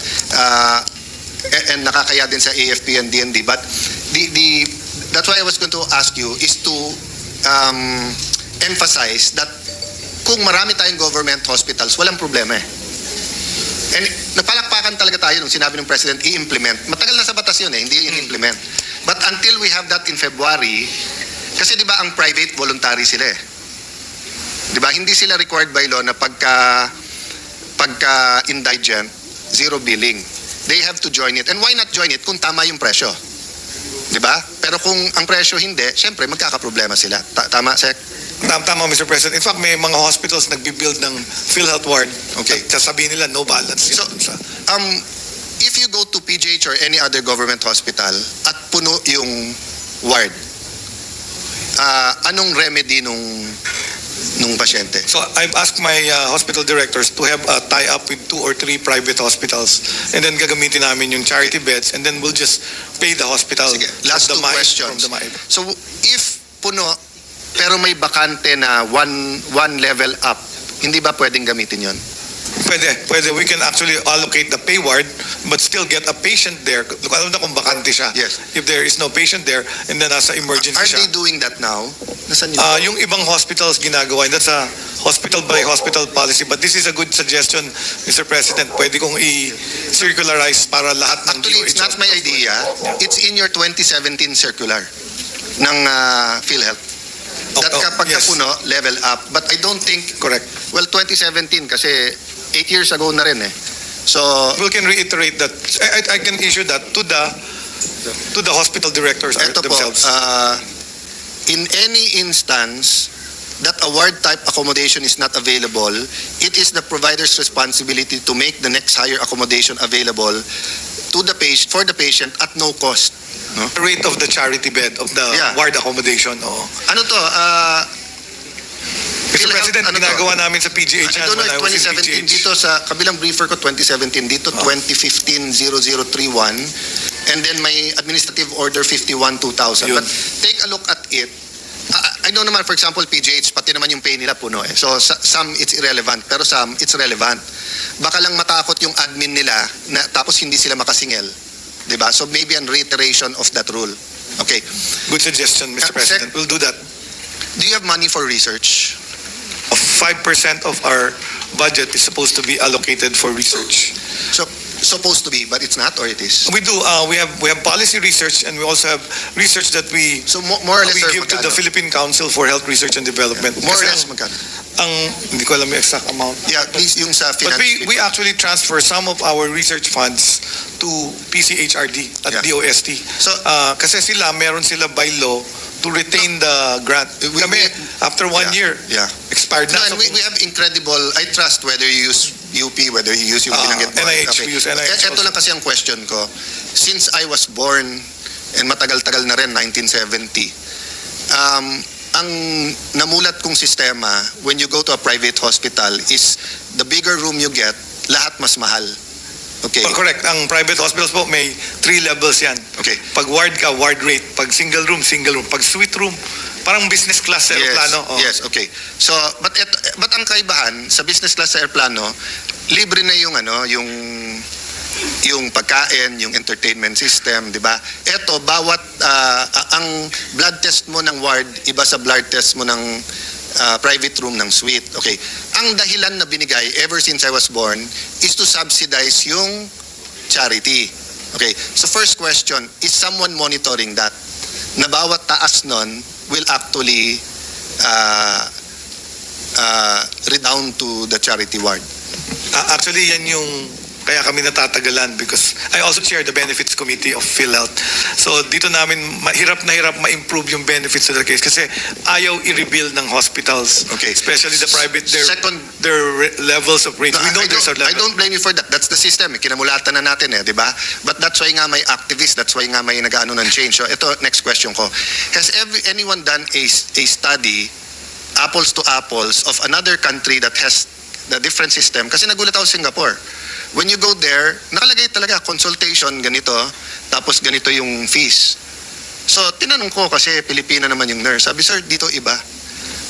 and nakakaya din sa AFP and DND. But that's why I was going to ask you is to emphasize that kung marami tayong government hospitals, walang problema eh. And napalakpakan talaga tayo nung sinabi ng President, i-implement. Matagal na sa batas yun eh, hindi i-implement. But until we have that in February, Kasi di ba ang private, voluntary sila eh. Di ba? Hindi sila required by law na pagka indigent, zero billing. They have to join it. And why not join it kung tama yung presyo? Di ba? Pero kung ang presyo hindi, syempre magkakaproblema sila. Tama, Sec? Tama, Mr. President. In fact, may mga hospitals nagbibuild ng PhilHealth ward. Okay. Sasabihin nila, no balance. So, if you go to PGH or any other government hospital at puno yung ward, anong remedy nung pasyente? So I've asked my hospital directors to have a tie-up with 2 or 3 private hospitals, and then gagamitin namin yung charity beds, and then we'll just pay the hospital. Sige, last from two the questions. From the MAIB. So, if puno, pero may bakante na one level up, hindi ba pwedeng gamitin yon? Pwede. We can actually allocate the pay ward, but still get a patient there. Look, alam na kung bakante siya. Yes. If there is no patient there, and then nasa emergency Are siya. they doing that now? Nasaan yun? Yung ibang hospitals ginagawa, and that's a hospital by hospital policy. But this is a good suggestion, Mr. President. Pwede kong i-circularize para lahat ng Actually, it's not DOH my hospitals. idea. It's in your 2017 circular ng PhilHealth. That kapag yes. puno, level up. But I don't think, Correct. well, 2017 kasi 8 years ago na rin eh. So, We can reiterate that. I can issue that to the hospital directors eto po, themselves. in any instance that a ward type accommodation is not available, it is the provider's responsibility to make the next higher accommodation available to the patient, for the patient at no cost. No? The rate of the charity bed of the Yeah. ward accommodation. Ano to? Mr. President, ano to? ginagawa namin sa PGH I don't know when I if was in 2017 PGH. dito sa kabilang briefer ko 2017 dito 2015-0031 and then may administrative order 51-2000. Yun. But take a look at it. I know naman, for example, PGH, pati naman yung pay nila puno eh. So some it's irrelevant, pero some it's relevant. Baka lang matakot yung admin nila na tapos hindi sila makasingil. 'Di ba? So maybe an reiteration of that rule. Okay. Good suggestion, Mr. President. We'll do that. Do you have money for research? 5% of our budget is supposed to be allocated for research. So supposed to be, but it's not, or it is? We do. We have policy research, and we also have research that we So more or less, we sir, give to the magkano? Philippine Council for Health Research and Development. More or Kasi less magkano? hindi ko alam yung exact amount. Yeah, please, yung sa But finance. we actually transfer some of our research funds to PCHRD at Yeah. DOST. So, Kasi meron sila by law to retain the grant. Kami, after 1 year, Yeah. expired No, na. and we have incredible, I trust whether you use UP, whether you use yung binanggit mo. NIH, we use NIH Ito lang kasi ang question ko. Since I was born, and matagal-tagal na rin, 1970, ang namulat kong sistema, when you go to a private hospital, is the bigger room you get, lahat mas mahal. Okay. Correct. Ang private hospitals po, may 3 levels yan. Okay. Pag ward ka, ward rate. Pag single room, single room. Pag suite room, parang business class sa aeroplano. Oh. Yes, okay. So, but ang kaibahan sa business class sa aeroplano, libre na yung yung pagkain, yung entertainment system, di ba? Ito, bawat ang blood test mo ng ward, iba sa blood test mo ng private room ng suite. Okay. Ang dahilan na binigay ever since I was born is to subsidize yung charity. Okay. So first question, is someone monitoring that? Na bawat taas nun will actually redound to the charity ward. Actually, yan yung kaya kami natatagalan because I also chair the benefits committee of PhilHealth. So dito namin hirap na hirap ma-improve yung benefits of the case kasi ayaw i-rebuild ng hospitals. Okay. Especially the private, Second, their levels of rates. No, We know there's a I level. don't blame you for that. That's the system. Kinamulatan na natin di ba? But that's why nga may activists, that's why nga may nag-ano ng change. So ito, next question ko. Has anyone done a study, apples to apples, of another country that has the different system? Kasi nagulat ako sa Singapore. When you go there, nakalagay talaga, consultation, ganito, tapos ganito yung fees. So, tinanong ko kasi Pilipina naman yung nurse. Sabi, sir, dito iba.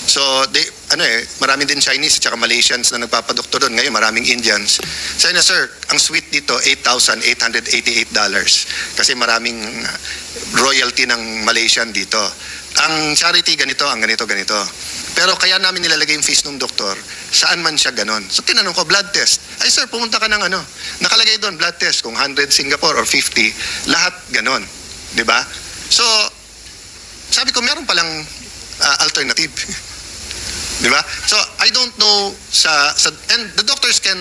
So, marami din Chinese at Malaysians na nagpapadoktor doon. Ngayon, maraming Indians. Sabi na, sir, ang suite dito, $8,888. Kasi maraming royalty ng Malaysian dito. Ang charity, ganito, ang ganito. Pero kaya namin nilalagay yung fees ng doktor, saan man siya ganon. So, tinanong ko, blood test. Ay, sir, pumunta ka ng nakalagay doon, blood test, kung 100 Singapore or 50, lahat ganon. Di ba? So, sabi ko, meron palang alternative. Di ba? So, I don't know and the doctors can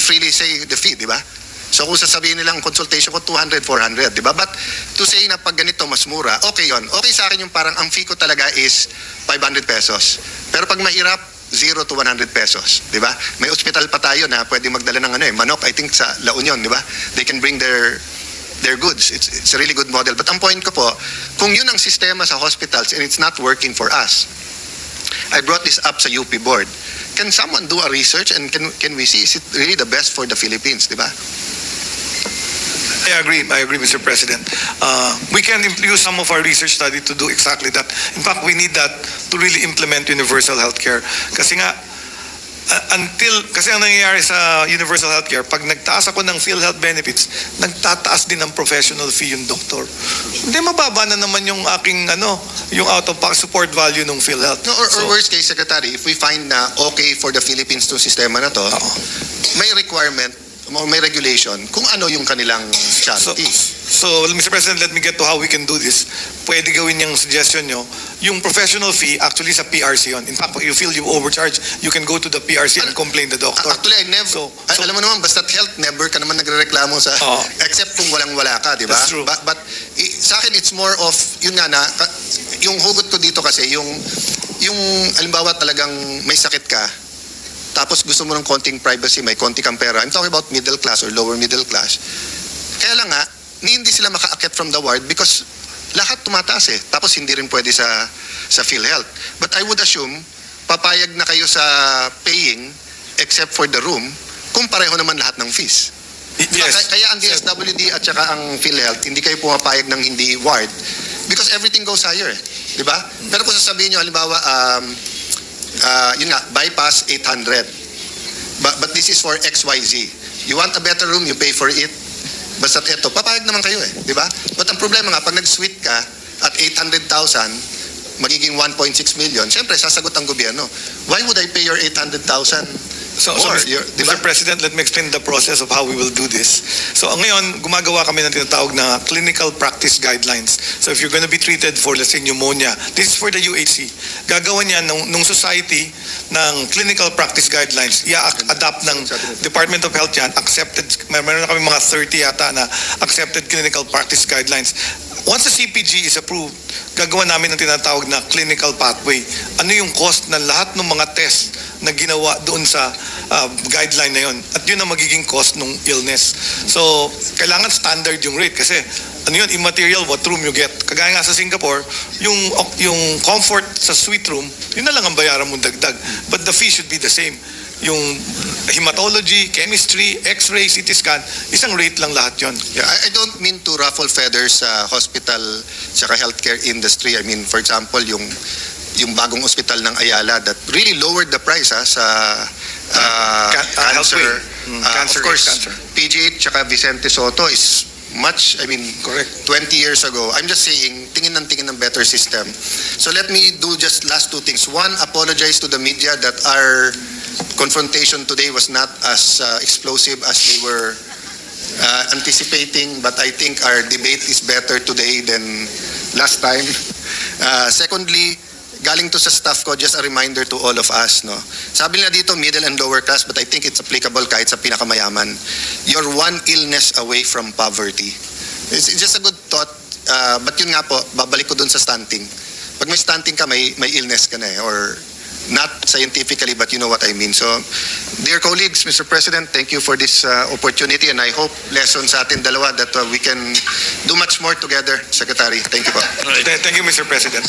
freely say the fee, di ba? So, kung sasabihin nilang consultation ko 200, 400, di ba? But to say na pag ganito mas mura, okay yon. Okay sa akin yung parang ang fee ko talaga is 500 pesos. Pero pag mahirap, 0 to 100 pesos, di ba? May hospital pa tayo na pwede magdala ng manok, I think sa La Union, di ba? They can bring their goods. It's a really good model. But ang point ko po, kung yun ang sistema sa hospitals and it's not working for us, I brought this up sa UP board. Can someone do a research and can we see is it really the best for the Philippines, di ba? I agree, Mr. President. We can use some of our research study to do exactly that. In fact, we need that to really implement universal healthcare. Kasi nga, kasi ang nangyayari sa universal healthcare, pag nagtaas ako ng PhilHealth benefits, nagtataas din ang professional fee yung doktor. Hindi, mababa na naman yung aking, yung out-of-pocket support value ng PhilHealth. No, or worst case, Secretary, if we find na okay for the Philippines to sistema na to, may requirement, may regulation kung ano yung kanilang charity. So, Mr. President, let me get to how we can do this. Pwede gawin yung suggestion nyo. Yung professional fee, actually sa PRC yun. In fact, if you feel you overcharge, you can go to the PRC and complain the doctor. Actually, I never, alam mo naman, basta't health, never ka naman nagrereklamo sa, except kung walang-wala ka, di ba? That's true. But sa akin, it's more of, yun nga na, yung hugot ko dito kasi, yung halimbawa talagang may sakit ka, tapos gusto mo ng konting privacy, may konti kang pera. I'm talking about middle class or lower middle class. Kaya lang nga, hindi sila maka-akit from the ward because lahat tumataas eh. Tapos hindi rin pwede sa PhilHealth. But I would assume, papayag na kayo sa paying except for the room kung pareho naman lahat ng fees. Yes. Kaya ang DSWD at saka ang PhilHealth, hindi kayo pumapayag ng hindi ward because everything goes higher eh. Di ba? Pero kung sasabihin nyo, halimbawa, yun nga, bypass 800. But this is for XYZ. You want a better room, you pay for it. Basta't eto, papayag naman kayo eh, di ba? But ang problema nga, pag nag-suite ka at 800,000, magiging 1.6 million, syempre sasagot ang gobyerno. Why would I pay your 800,000 more? Mr. President, let me explain the process of how we will do this. So ngayon, gumagawa kami ng tinatawag na clinical practice guidelines. So if you're going to be treated for, let's say, pneumonia, this is for the UHC. Gagawa niya nung society ng clinical practice guidelines. I-adapt ng Department of Health yan, accepted, meron na kami mga 30 yata na accepted clinical practice guidelines. Once the CPG is approved, gagawa namin ng tinatawag na clinical pathway. Ano yung cost ng lahat ng mga test na ginawa doon sa guideline na yun. At yun ang magiging cost ng illness. So, kailangan standard yung rate kasi ano yun, immaterial what room you get. Kagaya nga sa Singapore, yung comfort sa suite room, yun na lang ang bayaran mong dagdag. But the fee should be the same. Yung hematology, chemistry, x-ray, CT scan, isang rate lang lahat yon. Yeah, I don't mean to ruffle feathers sa hospital tsaka healthcare industry. I mean, for example, yung bagong hospital ng Ayala that really lowered the price sa cancer. Cancer. Of course, cancer. PGH tsaka Vicente Soto is much, I mean, Correct. 20 years ago. I'm just saying, tingin ng better system. So let me do just last two things. One, apologize to the media that our confrontation today was not as explosive as they were anticipating, but I think our debate is better today than last time. Secondly, galing to sa staff ko, just a reminder to all of us, no. Sabi nila dito middle and lower class, but I think it's applicable kahit sa pinakamayaman. You're one illness away from poverty. It's just a good thought, but yun nga po, babalik ko dun sa stunting. Pag may stunting ka, may illness ka na eh, or not scientifically, but you know what I mean. So, dear colleagues, Mr. President, thank you for this opportunity, and I hope lesson sa atin dalawa that we can do much more together, Secretary. Thank you po. Thank you, Mr. President.